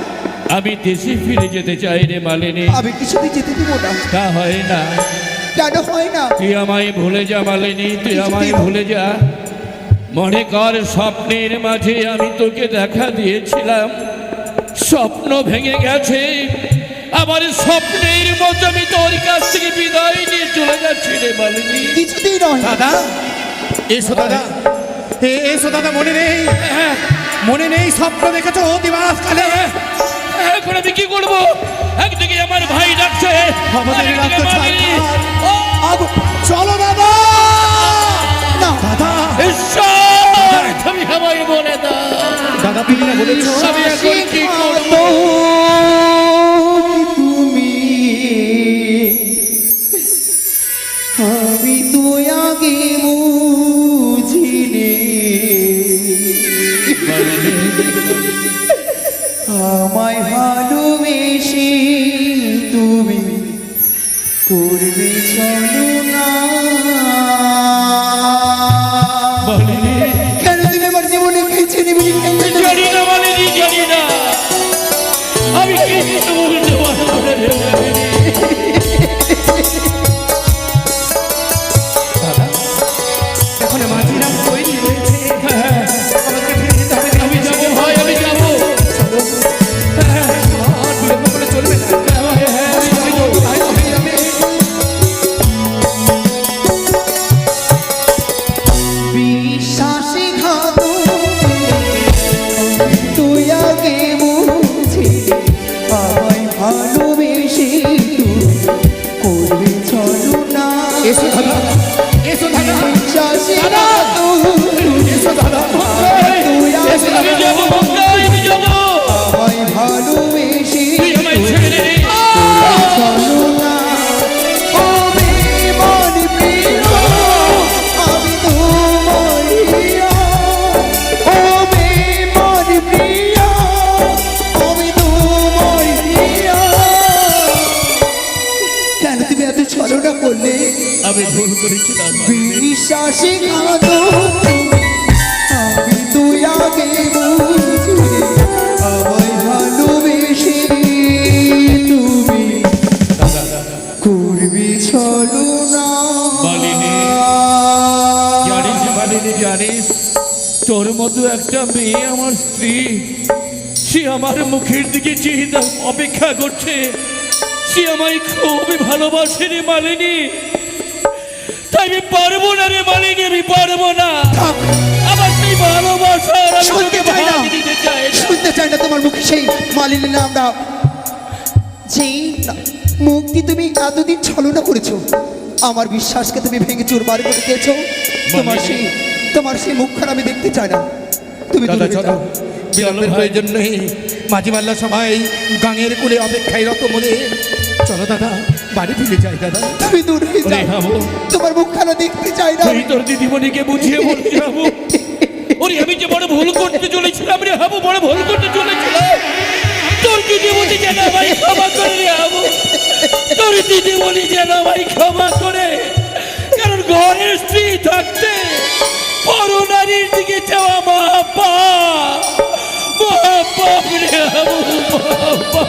আমি দেশে ফিরে যেতে চাই রে মালিনী। আমি কিছুতেই যেতে দিব না। তা হয় না। কেন হয় না? তুই আমায় ভুলে যা মালিনী, তুই আমায় ভুলে যা। মনে কর স্বপ্নের মাঝে আমি তোকে দেখা দিয়েছিলাম, স্বপ্ন ভেঙে গেছে, আমার স্বপ্নের মতো আমি তোর কাছ থেকে বিদায় নিয়ে চলে যাচ্ছি রে মালিনী। কিছুতেই নয়। দাদা এসো দাদা, এসো দাদা, মনে নেই? মনে নেই স্বপ্ন দেখেছো দিবাস কালে? এখন আমি কি করবো? একদিকে আমার ভাই ডাকছে, আমাদের আরেকদিকে রাস্তা মালিনী। চলো দাদা। দাদা ঈশ্বর, তুমি আমায় বলে দাও, দাদা তুমি না বলেছো আমি এখন কি করবো? তুমি আমি তো আগে বুঝিনি, আমায় ভালোবেসে তুমি করবে চলো না। কেন তুমি আমার জীবনে খেয়েছে নিবি? জানি না মালিনী, জানি না, আমি কিছু বলতে পারবো না রে মালিনী। এখন মাঝিরা তৈরি হয়েছে, আমাকে ফিরে যেতে হবে। আমি যাবো ভাই, আমি যাবো। আর বিলম্ব করে চলবে না। তাই তো হয়ে যাবে। বিশ্বাসঘাত তুই আগে বুঝে আমায় ভালোবেসে করবে চলো না। এসো দাদা, এসো দাদা, বিশ্বাসঘাত এসো দাদা, তুই আমি আগে যাবো বঙ্গাই, আমি যাবো। আমায় ভালোবেসে তুই আমায় ছেড়ে দে। চলো না। ও বিমান প্রিয়, আমি তোমার প্রিয়। ও বিমান প্রিয়, আমি তোমার প্রিয়। কেন তুমি এত ছলনা করলে? আমি ভুল করেছিলাম। বিশ্বাসঘাত আমি তুই আগে বুঝলে আমায় ভালোবেসে তুমি করবি চলো না। মালিনী, জানিস মালিনী, জানিস তোর মতো একটা মেয়ে আমার স্ত্রী, সে আমার মুখের দিকে চেয়ে অপেক্ষা করছে। সে আমায় খুবই ভালোবাসে রে মালিনী, তাই আমি পারবো না রে মালিনী, আমি পারবো না। আমার সেই ভালোবাসার আমি শুনতে তোকে চাই না, ভাগ দিতে চাই না। শুনতে চাই না তোমার মুখে সেই মালিনীর নামটা। যেই মুক্তি তুমি এতদিন ছলনা করেছো, আমার বিশ্বাসকে তুমি ভেঙে চুরমার করে দিয়েছো। তোমার সেই মুখখানা আমি দেখতে চাই না। তুমি দাদা দূরে চলো, যাও। বিলম্বের প্রয়োজন নেই। মাঝি মাল্লা সবাই গাঙের কুলে অপেক্ষায় রত মনে। চলো দাদা, বাড়ি ফিরে যাই দাদা। তুমি দূরে ওরে যাও, হাবু, তোমার মুখখানা দেখতে চাই না। তুই তোর দিদিমণিকে বুঝিয়ে বলছি হাবু। ওরে আমি যে বড় ভুল করতে চলেছিলাম রে হাবু, বড় ভুল করতে চলেছিলাম। তোর দিদিমণি যেন আমায় ক্ষমা করে রে হাবু, তোর দিদিমণি যেন আমায় ক্ষমা করে। কারণ ঘরের স্ত্রী থাকতে পরনারীর দিকে যাওয়া মহাপাপ রে হাবু, মহাপাপ।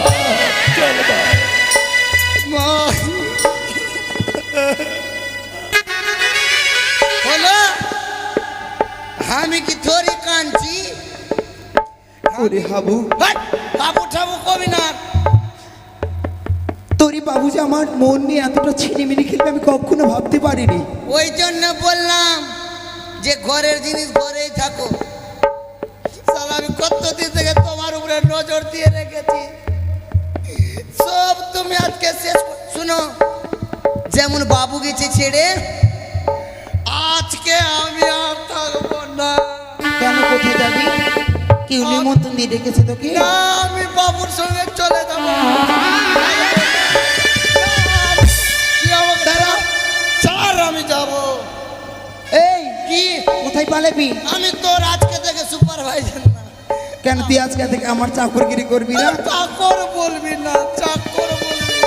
চল ভাই। হলো আমি কি তোরই কাঁদছি? ওরে হাবু, হাট, বাবু ঠাবু কবি না। তোরই বাবু যে আমার মন নিয়ে এতটা ছিনিমিনি খেলবে আমি কখনো ভাবতে পারিনি। ওই জন্য বললাম যে ঘরের জিনিস ঘরেই থাকো। সালা আমি কতদিন থেকে তোমার উপরে নজর দিয়ে রেখেছি, সব তুমি আজকে শেষ শুনো। যেমন বাবু গেছে ছেড়ে, আজকে আমি আর থাকবো না। কেন, কোথায় যাবি? কেউ নিমন্ত্রণ দিয়ে ডেকেছে তোকে? না, আমি বাবুর সঙ্গে চলে যাবো। দাঁড়া, চার আমি যাব। এই কি? কোথায় পালাবি? আমি তোর আজকে থেকে সুপারভাইজার না। কেন তুই আজকে থেকে আমার চাকরগিরি করবি না? চাকর বলবি না, চাকর বলবি,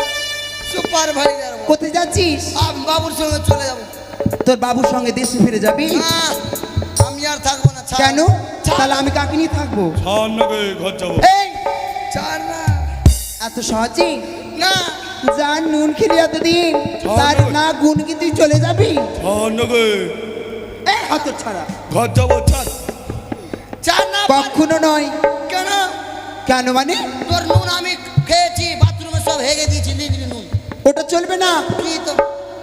সুপারভাইজার বল। কোথায় যাচ্ছিস? আমি বাবুর সঙ্গে চলে যাবো। তোর বাবুর সঙ্গে দেশে ফিরে যাবি? না, আমি আর থাকবো না। ছাড়। কেন? ছাড়। তাহলে আমি কাকে নিয়ে থাকবো? এই ছাড় না। এত সহজে না, যার নুন খেলি এতদিন তার না গুণ কি তুই চলে যাবি? অত ছাড়া ছাড় না। কখনো নয়। কেন? কেন মানে? তোর নুন আমি খেয়েছি, বাথরুমে সব হেগে দিয়েছি লিগড়ি নুন। ওটা চলবে না। কি তো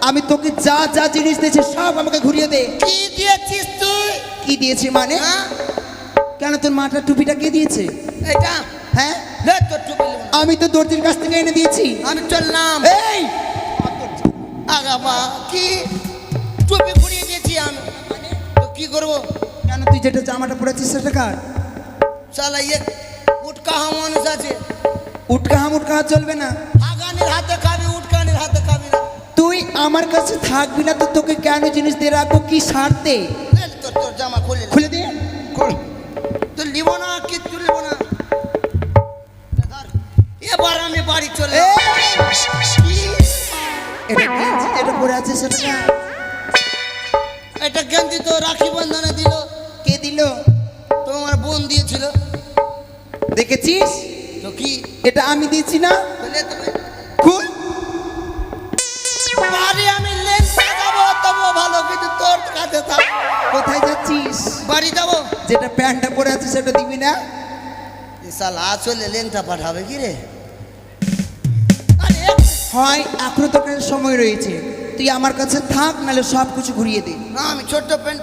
আমি তোকে যা যা জিনিস দিয়েছি সব আমাকে ঘুরিয়ে দে। কি দিয়েছিস তুই? কি দিয়েছি মানে? হ্যাঁ কেন তোর মাটার টুপিটা কে দিয়েছে? এটা হ্যাঁ লে তোর টুপি নেবো না। আমি তো দর্জির কাছ থেকে এনে দিয়েছি। আমি চললাম। এই আগা মা কি টুপি ঘুরিয়ে দিয়েছি আমি, তো কি করবো? কেন তুই যেটা জামাটা পরেছিস সেটা কার? শালা ইয়ে উটকাহা মানুষ আছে, উটকাহা মুটকাহা চলবে না। আগানের হাতে খাবি, উটকানের হাতে খাবি না। তুই আমার কাছে থাকবি না তো তোকে কেন জিনিস দিয়ে রাখবো? কি স্বার্থে? লে তোর তোর জামা খুলে নে। খুলে দে। তুই নিব না, কিচ্ছু নিব না। ধর, এবার আমি বাড়ি চলে এই! কি? এটা গেঞ্জি যেটা পরে আছে সেটা কার? এটা গেঞ্জি তো রাখি বন্ধনে দিল, কে দিল? তোমার বোন দিয়েছিল। দেখেছিস? তো কি এটা আমি দিয়েছি না। বলে তুমি খুল। বাড়ি আমি লেন যাবো তবু ভালো, কিন্তু তোর কাছে থাক। কোথায় যাচ্ছিস? বাড়ি যাবো। যেটা প্যান্টটা পরে আছে সেটা দিবি না? এ শালা আসলে লেনটা পাঠাবে কি রে? আরে হয় এখনো তোর কাছে সময় রয়েছে, তুই আমার কাছে থাক, নাহলে সব কিছু ঘুরিয়ে দে। না আমি ছোট্ট প্যান্ট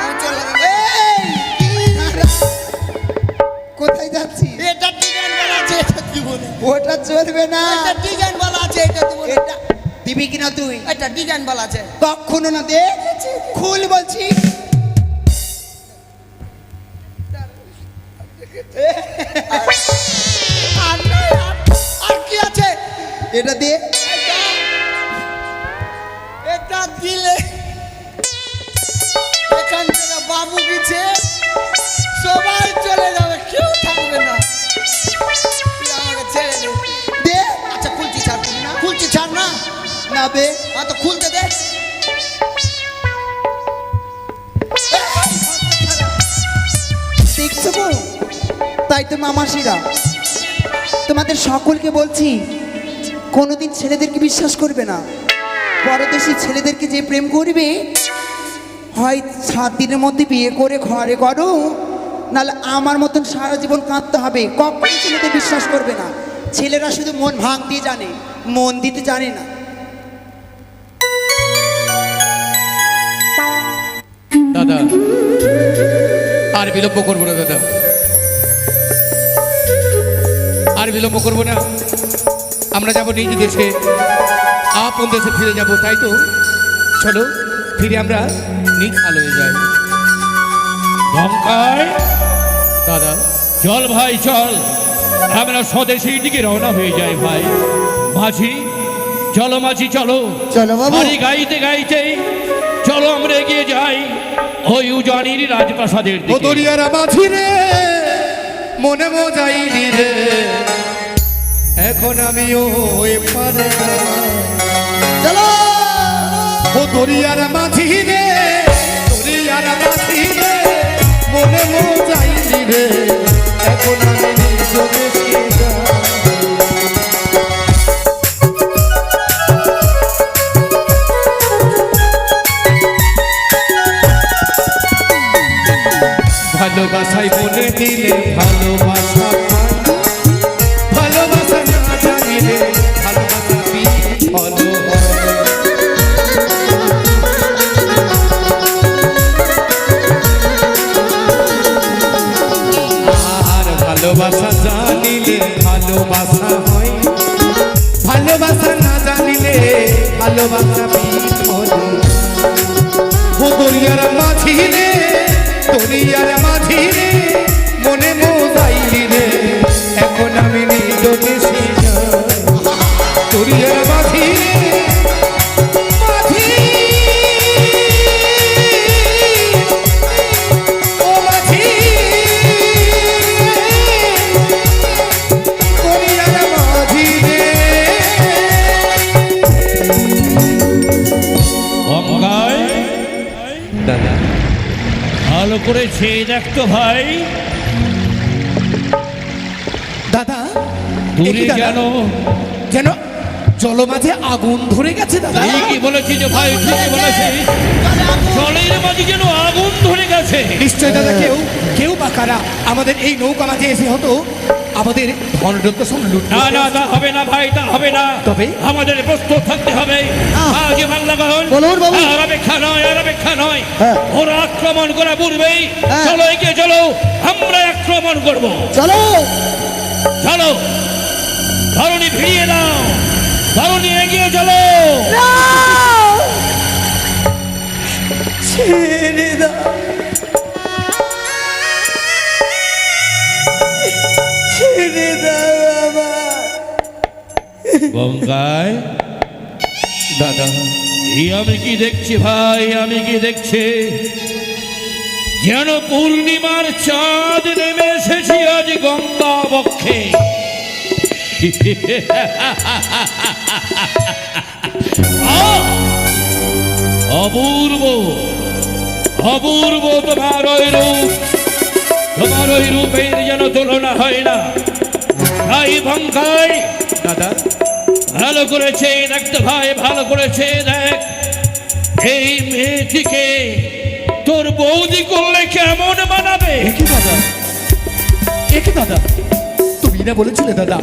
আমি চলে কোথায় যাচ্ছিস? এটা ডিজাইন वाला আছে, এটা দিব না। ওটা চলবে না। এটা ডিজাইন वाला আছে, এটা দিব না। এটা দিবি কিনা তুই? এটা ডিজাইন वाला আছে। কখনো না। দে, খুল বলছি। আর নয়, আর কি আছে? এটা দে। এটা দিলে এখান থেকে বাবু গেছে, সবাই চলে যাবে, কেউ থাকবে না। তুই আমাকে ছেড়ে দে। দে। আচ্ছা খুলছি ছাড়, খুলছি ছাড় না। না বে। হ্যাঁ তো খুলতে দে। দেখছো গো? তাই তো মামাসিরা তোমাদের সকলকে বলছি, কোনোদিন ছেলেদেরকে বিশ্বাস করবে না। পরদেশী ছেলেদেরকে যে প্রেম করবে, হয় 7 দিনের মধ্যে বিয়ে করে ঘরে করো, নাহলে আমার মতন সারা জীবন কাঁদতে হবে। কখনই ছেলেদের বিশ্বাস করবে না। ছেলেরা শুধু মন ভাঙতে জানে, মন দিতে জানে না। দাদা আর বিলম্ব করবো না দাদা, আর বিলম্ব করবো না। আমরা যাব নিজ দেশে, আপন দেশে ফিরে যাব। তাই তো চলো ফিরে আমরা নিজ আলোয় যাই। লঙ্কায় দাদা চল ভাই চল, আমরা স্বদেশের দিকে রওনা হয়ে যাই ভাই। মাঝি চলো, মাঝি চলো। চলো বাবু। বাড়ি গাইতে গাইতে চলো আমরা এগিয়ে যাই ওই উজানির রাজপ্রাসাদের ও দিকে। দরিয়ার মাঝি রে, মনে মজাইলি রে, এখন আমিও এপারে। চলো। ও দরিয়ার মাঝি রে, দরিয়ার মাঝি রে, মনে মজাইলি রে, এখন আমি নিজ দেশে যাই। ভালোবাসায় মনে দিলে ভালোবাসা পাই, ভালোবাসা না জানিলে ভালোবাসা বিফল হয়। আর ভালোবাসা জানিলে ভালোবাসা হয়, ভালোবাসা না জানিলে ভালোবাসা বিফল হয়। ও দরিয়ার মাঝি রে, দরিয়ার মাঝি রে, মনে মোজাইলি রে, এখন আমি নিজ দেশে যাই। দরিয়ার মাঝি রে, মাঝি, ও মাঝি রে, দরিয়ার মাঝি রে। লঙ্কায় দাদা ভালো করে চেয়ে দেখতো ভাই, দাদা দূরে দাদা? যেন যেন জল মাঝে আগুন ধরে গেছে দাদা। ঠিকই বলেছি যে ভাই, ঠিকই বলেছিস। চলে আগুন। জলের মাঝে যেন আগুন ধরে গেছে। নিশ্চয় দাদা কেউ কেউ বা কারা আমাদের এই নৌকা মাঝে এসে হতো আমাদের ধনরত্ন সব লুট না না তা হবে না ভাই, তা হবে না। তবে? আমাদের প্রস্তুত থাকতে হবে। আজ বাংলা গহন বলুন, বাবু। আর অপেক্ষা নয়, আর অপেক্ষা নয়। হ্যাঁ। ওরা আক্রমণ করা পূর্বেই হ্যাঁ। চলো এগিয়ে চলো, আমরা আক্রমণ করব। চলো চলো ধরণী ভিড়িয়ে দাও, ধরণী এগিয়ে চলো। ছেড়ে দাও, ছেড়ে দাও আমার। গঙ্গায় দাদা এই আমি কি দেখছি ভাই, আমি কি দেখছি? যেন পূর্ণিমার চাঁদ নেমে এসেছি আজ গঙ্গা বক্ষে। অপূর্ব অপূর্ব তোমার ওই রূপ, তোমার ওই রূপের যেন তুলনা হয় না। তাই ভঙ্কাই দাদা ভালো করেছে দেখতে ভাই, ভালো করেছে দেখ। এই মেয়েটিকে তোর বৌদি করলে কেমন মানাবে? একই দাদা, একই দাদা, তুমি না বলেছিলে দাদা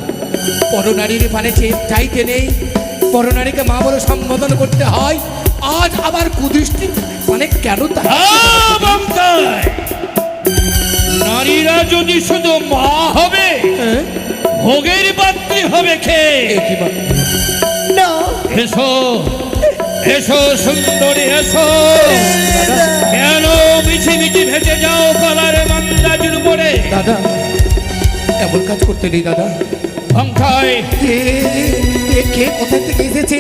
পরনারীর পানে চাইতে নেই, পরনারীকে মা বলে সম্বোধন করতে হয়। আজ আবার কুদৃষ্টি মানে কেন তাই? ভঙ্কাই, নারীরা যদি শুধু মা হবে, হ্যাঁ? ভোগের পাত্রী হবে কে? একই বা না, এসো এসো সুন্দরী এসো। কেন মিছি মিছি ভেসে যাও কলার মান্দাজুর উপরে? দাদা এমন কাজ করতে নেই দাদা। ভঙ্কাই কে কোথা থেকে এসেছে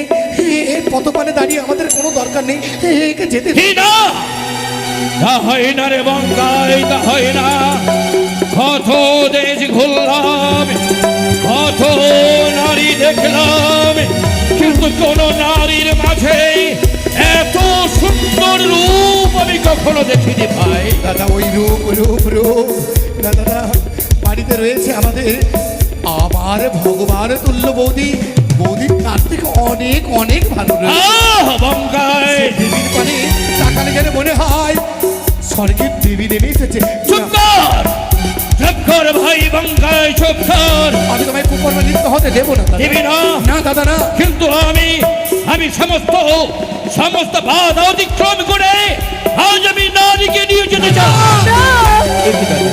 এর পতপানে দাঁড়িয়ে আমাদের কোনো দরকার নেই, একে যেতে দিন। কি না, তা হয় না রে বঙ্গাই, তা হয় না। কত দেশ ঘুরলাম, কত নারী দেখলাম, কিন্তু কোন নারীর মাঝে এত সুন্দর রূপ আমি কখনো দেখিনি ভাই। দাদা ওই রূপ রূপ রূপ না দাদা, বাড়িতে রয়েছে আমাদের আমার ভগবান তুল্য বৌদি, বৌদি তার থেকে অনেক অনেক ভালো রয়েছে। বঙ্গাই দেবীর পানে তাকালে যেন মনে হয় স্বর্গের দেবী নেমে এসেছে। চুপ কর, চুপ কর ভাই বঙ্গাই, চুপ কর। আমি তোমায় কুকর্মে লিপ্ত হতে দেবো না দাদা। দেবী না, না দাদা না। কিন্তু আমি সমস্ত সমস্ত বাধা অতিক্রম করে আজ আমি নারীকে নিয়ে যেতে চাই। একই দাদা,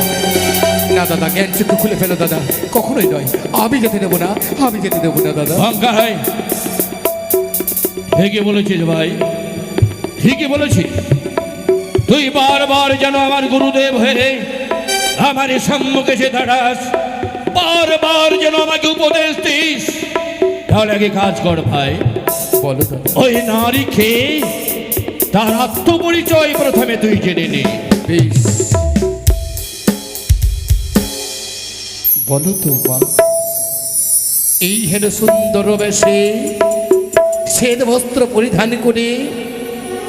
না দাদা জ্ঞান চক্ষু খুলে ফেলো দাদা, কখনোই নয়, আমি যেতে দেবো না, আমি যেতে দেবো না দাদা। ভঙ্কাই ঠিকই বলেছিস ভাই, ঠিকই বলেছিস। তুই বারবার যেন আমার গুরুদেব হয়ে আমার সম্মুখে এসে দাঁড়াস, বারবার যেন আমাকে উপদেশ দিস। তাহলে আগে কাজ কর ভাই, বলো দাদা। ওই নারীকে তার আত্মপরিচয় প্রথমে তুই জেনে নে। বেশ, বলো তো মা, এই হেন সুন্দর বেশে শ্বেত বস্ত্র পরিধান করে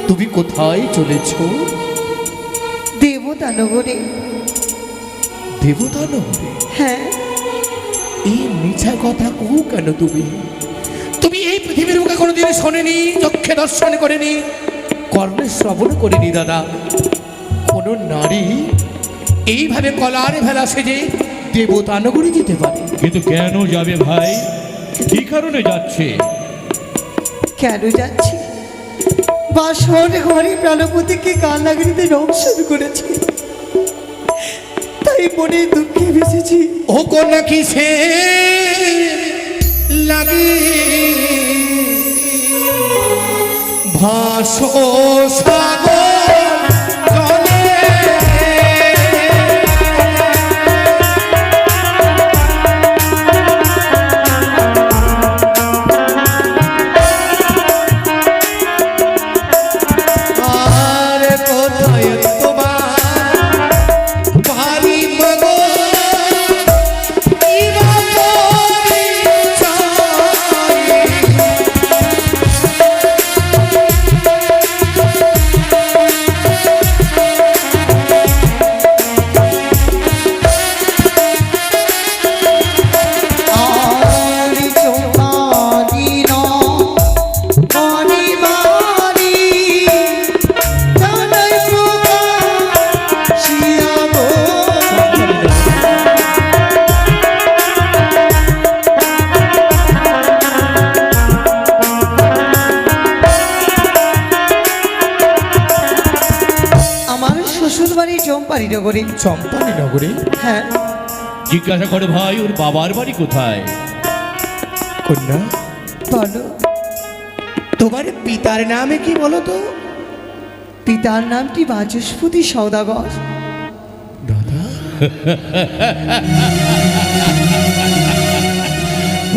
তুমি কোথায় চলেছ? দেবদানগরে। দেবদানগরে? হ্যাঁ, এই মিছা কথা কহু কেন তুমি? তুমি এই পৃথিবীর মুখে কোনোদিন শোনেনি, চক্ষে দর্শন করেনি, কর্ণে শ্রবণ করেনি দাদা কোন নারী এইভাবে কলার ভেলা সেজে দেবতানগরে যেতে পারে। কিন্তু কেন যাবে ভাই, কি কারণে যাচ্ছে? কেন যাচ্ছি? বাসর ঘরে প্রাণপতিকে কালনাগরীতে দংশন করেছি, তাই মনে দুঃখে ভেসেছি। ও কোন কিসে লাগে ভাসো সাগর জলে, আর কোথায় তোমার বাড়ি মগো বাড়ি চম্পারি নগরে। চম্পানি নগরে? হ্যাঁ। জিজ্ঞাসা করে ভাই ওর বাবার বাড়ি কোথায়? কন্যা, বলো। তোমার পিতার নামে কি বলো তো? পিতার নামটি বাচস্পতি সওদাগর। দাদা,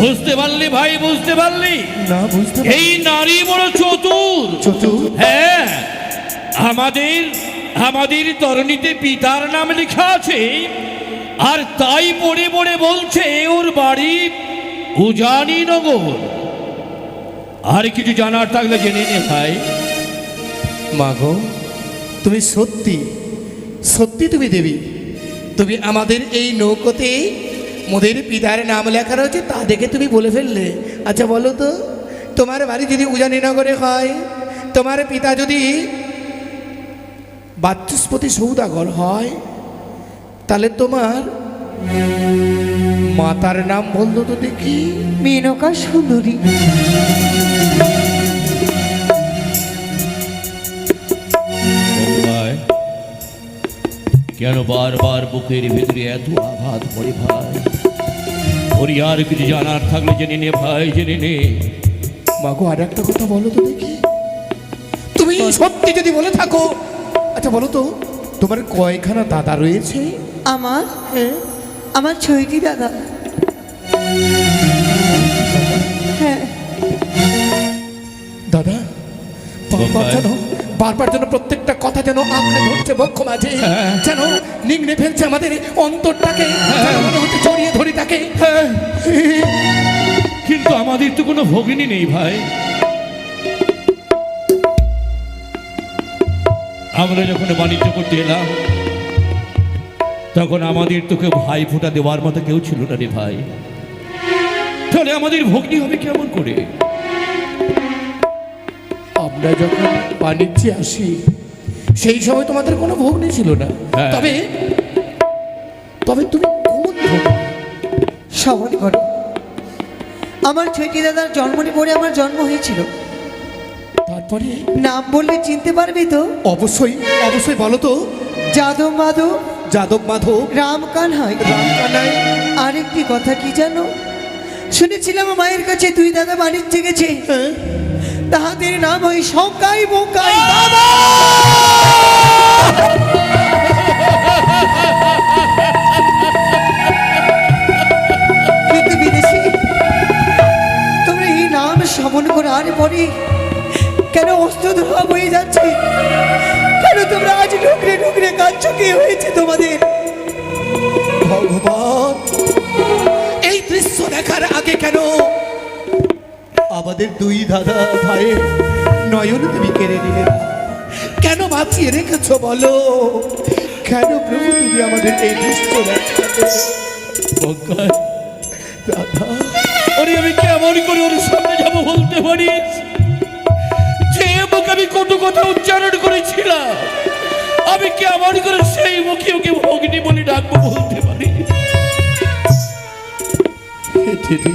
বুঝতে পারলি ভাই, বুঝতে পারলি? না বুঝতে পারি। এই নারী বড় চতুর। চতুর? হ্যাঁ, আমাদের তরণীতে পিতার নাম লেখা আছে, আর তাই পড়ে পড়ে বলছে ওর বাড়ি উজানি নগর। আর কিছু জানার থাকলে জেনে নে ভাই। মাগো, তুমি সত্যি সত্যি তুমি দেবী? তুমি আমাদের এই নৌকোতে মোদের পিতার নাম লেখা রয়েছে তা দেখে তুমি বলে ফেললে? আচ্ছা বলো তো, তোমার বাড়ি যদি উজানিনগরে হয়, তোমার পিতা যদি বাচস্পতি সৌদাগর হয়, তাহলে তোমার মাতার নাম বলতো তো দেখি। মেনকা সুন্দরী। ভাই, কেন বারবার বুকের ভিতরে এত আঘাত পড়ে ভাই? ওর আর কিছু জানার থাকলে জেনে নে ভাই, জেনে নে। মাগো, আর একটা কথা বলো তো দেখি, তুমি সত্যি যদি বলে থাকো। আচ্ছা বলো তো, তোমার কয়খানা দাদা রয়েছে? আমার আমার ছয়টি দাদা। হ্যাঁ। দাদা, বারবার ভাই। যেন বারবার যেন প্রত্যেকটা কথা যেন আঁকড়ে ধরছে বক্ষ মাঝে, যেন নিংড়ে ফেলছে আমাদের অন্তরটাকে, যেন মনে হচ্ছে জড়িয়ে ধরি তাকে। কিন্তু আমাদের তো কোনো ভগিনী নেই ভাই। আমরা যখন বাণিজ্য করতে এলাম, তখন আমাদের তোকে ভাই ফোঁটা দেওয়ার মতো কেউ ছিল না রে ভাই। তাহলে আমাদের ভগ্নী হবে কেমন করে? আমরা যখন বাণিজ্যে আসি সেই সময় তোমাদের কোনো ভগ্নী ছিল না। হ্যাঁ। তবে তবে তুমি কোন ভগ্নী? শ্রবণ করো, আমার ছয়টি দাদার জন্মনি পরে আমার জন্ম হয়েছিল। তারপরে নাম বললে চিনতে পারবে তো? অবশ্যই অবশ্যই বলো তো। যাদব মাধব, যাদব মাধব, রাম কানহাই। রামকানাই। আরেকটি কথা কি জানো? শুনেছিলাম মায়ের কাছে দুই দাদা বাণিজ্যে গেছে, তাহাদের নাম হয় শঙ্কাই বঙ্কাই। কিন্তু বিদেশি, তোমরা এই নাম শ্রবণ করার পরে কেন অস্ত্র ধোয়া বয়ে যাচ্ছে? কেন তোমরা আজ ঢুকরে ঢুকরে কাঁদছো? কি হয়েছে তোমাদের? ভগবান, এই দৃশ্য দেখার আগে কেন আমাদের দুই দাদা ভাইয়ের নয়ন তুমি কেড়ে নিলে? কেন বাঁচিয়ে রেখেছো বলো? কেন প্রভু তুমি আমাদের এই দৃশ্য দেখাতে? বঙ্কাই, দাদা, ওরে আমি কেমন করে ওর সামনে যাবো বলতে পারিস? যে মুখে আমি কত কথা উচ্চারণ করেছিলাম, আমি কেমন করে সেই মুখে ওকে ভগ্নী বলে ডাকবো বলতে পারি? হে দেবী,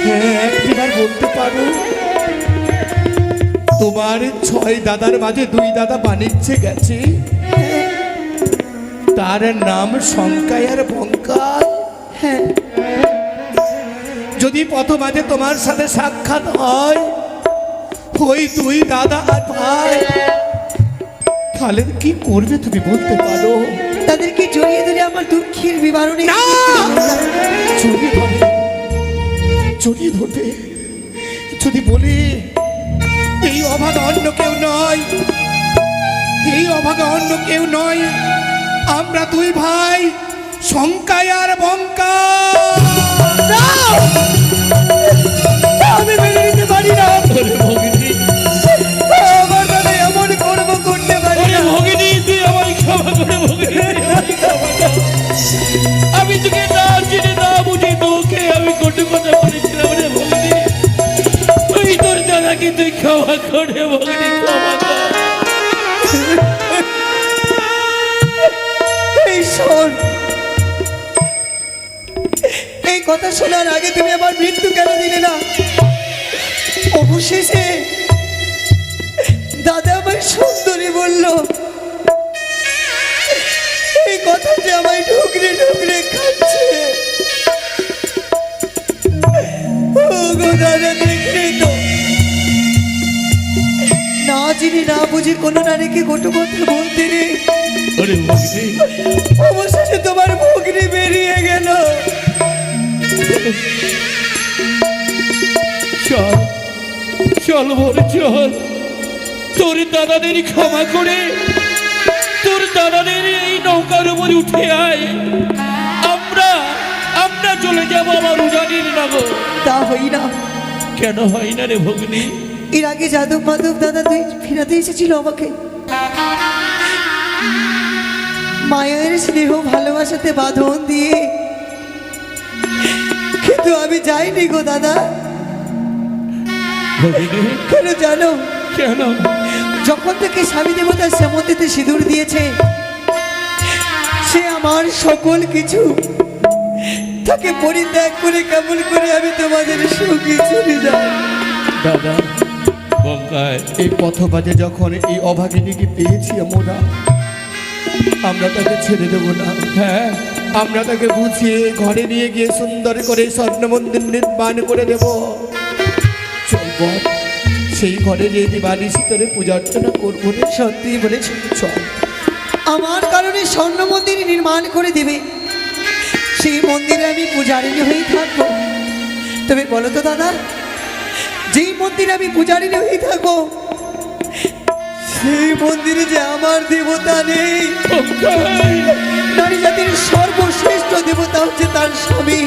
হ্যাঁ, একবার বলতে পারো তোমার ছয় দাদার মাঝে দুই দাদা বাণিজ্যে গেছে, তার নাম শঙ্কায় আর বঙ্কায়। হ্যাঁ, যদি পথ মাঝে তোমার সাথে সাক্ষাৎ হয় ওই দুই দাদা আর ভাই, তাহলে কি করবে তুমি বলতে পারো? তাদেরকে জড়িয়ে ধরে আমার দুঃখের বিবরণী না! জড়িয়ে ধরবে, জড়িয়ে ধরবে। যদি বলি এই অভাগা অন্য কেউ নয়, এই অভাগা অন্য কেউ নয়, আমরা দুই ভাই শঙ্কায় আর বঙ্কায়। আমি মেনে নিতে পারি না। ওরে ভগিনী, আমার দাদা এমন কর্ম করতে পারি ওরে না। ভগিনী, তুই আমায় ক্ষমা করে ভগিনী, তুই আমায় ক্ষমা কর। আমি তোকে না চিনি না বুঝি তোকে আমি কটু কথা বলেছিলাম রে ভগিনী। তুই তোর দাদাকে তুই ক্ষমা করে ভগিনী, ক্ষমা কর। এই শোন, এই কথা শোনার আগে তুমি আমার মৃত্যু কেন দিলে না? অবশেষে দাদা আমায় সুন্দরী বলল, কোথায় যে আমায় ঢুকরে ঢুকরে খাচ্ছে। ও গো দাদা, দেখলে তো, না চিনি না বুঝি কোনো নারীকে কটু কথা বলতে নেই। ওরে ভগ্নী, অবশেষে তোমার ভগ্নি বেরিয়ে গেল। চল চল বোন চল, তোর দাদাদের ক্ষমা করে তোর দাদাদের এই নৌকার উপরে উঠে আয়। আমরা আমরা চলে যাব আমার উজানির নগর। তা হই না। কেন হয় না রে ভগ্নী? এর আগে যাদব মাধব দাদা তুই ফেরাতে এসেছিল আমাকে, মায়ের স্নেহ ভালোবাসাতে বাঁধন দিয়ে, কিন্তু আমি যাইনি গো দাদা। ভগ্নী কেন জানো? কেন? যখন থেকে স্বামী দেবতার সেমন্তিতে সিঁদুর দিয়েছে, সে আমার সকল কিছু তাকে পরিত্যাগ করে কেমন করে আমি তোমাদের সুখী চলে যাই। দাদা বঙ্কায়, এই পথবাজে যখন এই অভাগিনীকে পেয়েছি আমরা তাকে ছেড়ে দেবো না। হ্যাঁ আমরা তাকে বুঝিয়ে ঘরে নিয়ে গিয়ে সুন্দর করে স্বর্ণ মন্দির নির্মাণ করে দেব। চল বল, সেই ঘরে যে দিবানি শীতরে পূজা অর্চনা করবো রে। সত্যি বলেছ, চল। আমার কারণে স্বর্ণ মন্দির নির্মাণ করে দেবে, সেই মন্দিরে আমি পূজারিনী হয়েই থাকবো। তবে বলো তো দাদা, যেই মন্দিরে আমি পূজারিনী হয়েই থাকবো, সেই মন্দিরে যে আমার দেবতা নেই। বঙ্কায়, নারী জাতির সর্বশ্রেষ্ঠ দেবতা হচ্ছে তার স্বামী,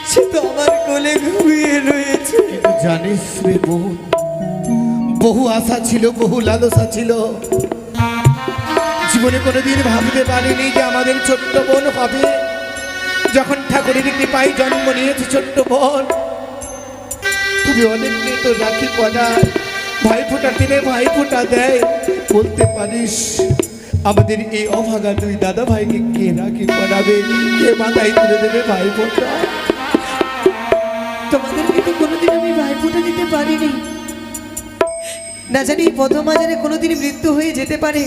সে তো আমার কোলে ঘুমিয়ে রয়েছে। কিন্তু জানিস রে বোন, বহু আশা ছিল, বহু লালসা ছিল, জীবনে কোনোদিন ভাবতে পারিনি যে আমাদের ছোট্ট বোন হবে। যখন ঠাকুরের কৃপায় জন্ম নিয়েছে ছোট্ট বোন, তুমি অনেককে তো রাখি পড়ায়, ভাইফোঁটা দিলে ভাইফোঁটা দেয়। বলতে পারিস আমাদের এই অভাগা দুই দাদা ভাইকে কে রাখি পড়াবে, কে মাথায় তুলে দেবে ভাইফোঁটা? তোমাদেরকে তো কোনোদিন আমি ভাইফোঁটা দিতে পারিনি। না জানি প্রথম বাজারে কোনোদিন মৃত্যু হয়ে যেতে পারে,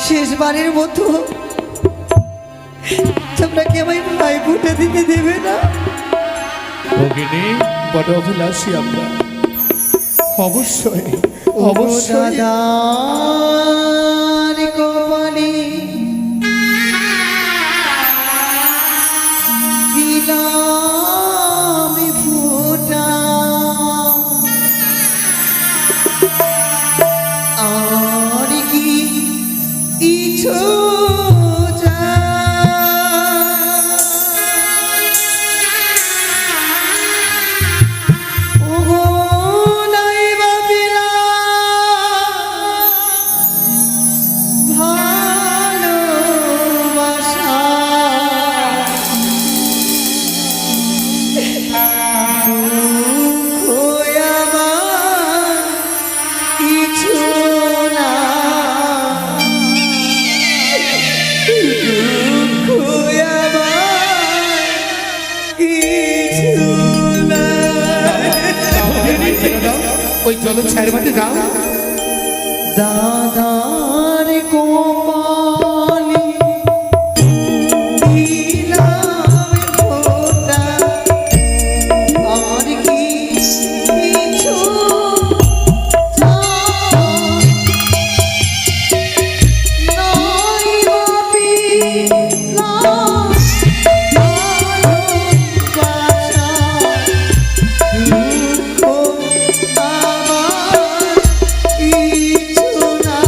শেষবারের মতো তোমরা কি আমায় ভাইফোঁটা দিতে দেবে না? ভগিনী বড় অভিলাষী আমরা, অবশ্যই অবশ্যই অবশ্যই। দাদার কপালে দিলাম ফোঁটা, আর কি ইচ্ছো ওই চলো ছায়ের মাঠে যাও। দাদার কপালে দিলাম ফোঁটা, আর কি কিছু নাই ভাবিলাম ভালোবাসা, দুঃখ আমার কিছু না।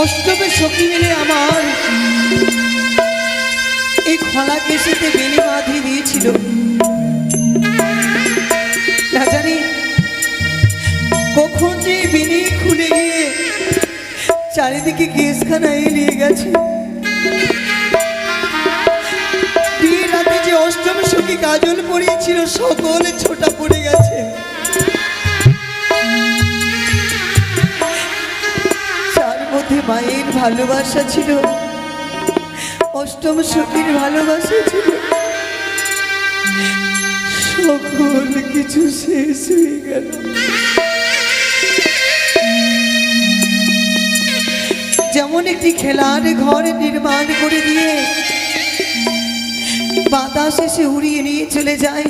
অষ্টমে সখী মিলে আমার এই খোলা কেশিতে বেনি বাঁধিয়ে দিয়েছিল। না জানি কখন যে বেনি খুলে গিয়ে চারিদিকে কেশখানা এলিয়ে গেছে। বিয়ের রাতে যে অষ্টম সখী কাজল পরিয়েছিল সকলে ছোটা পড়ে গেছে। যার মধ্যে মায়ের ভালোবাসা ছিল, অষ্টম সখীর ভালোবাসা ছিল, সকল কিছু শেষ হয়ে গেল। যেমন একটি খেলার ঘর নির্মাণ করে দিয়ে বাতাস এসে উড়িয়ে নিয়ে চলে যায়,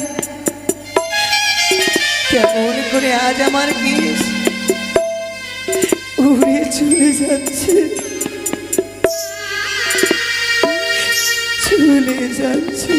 কেমন করে আজ আমার কেশ উড়ে চলে যাচ্ছে, চলে যাচ্ছে।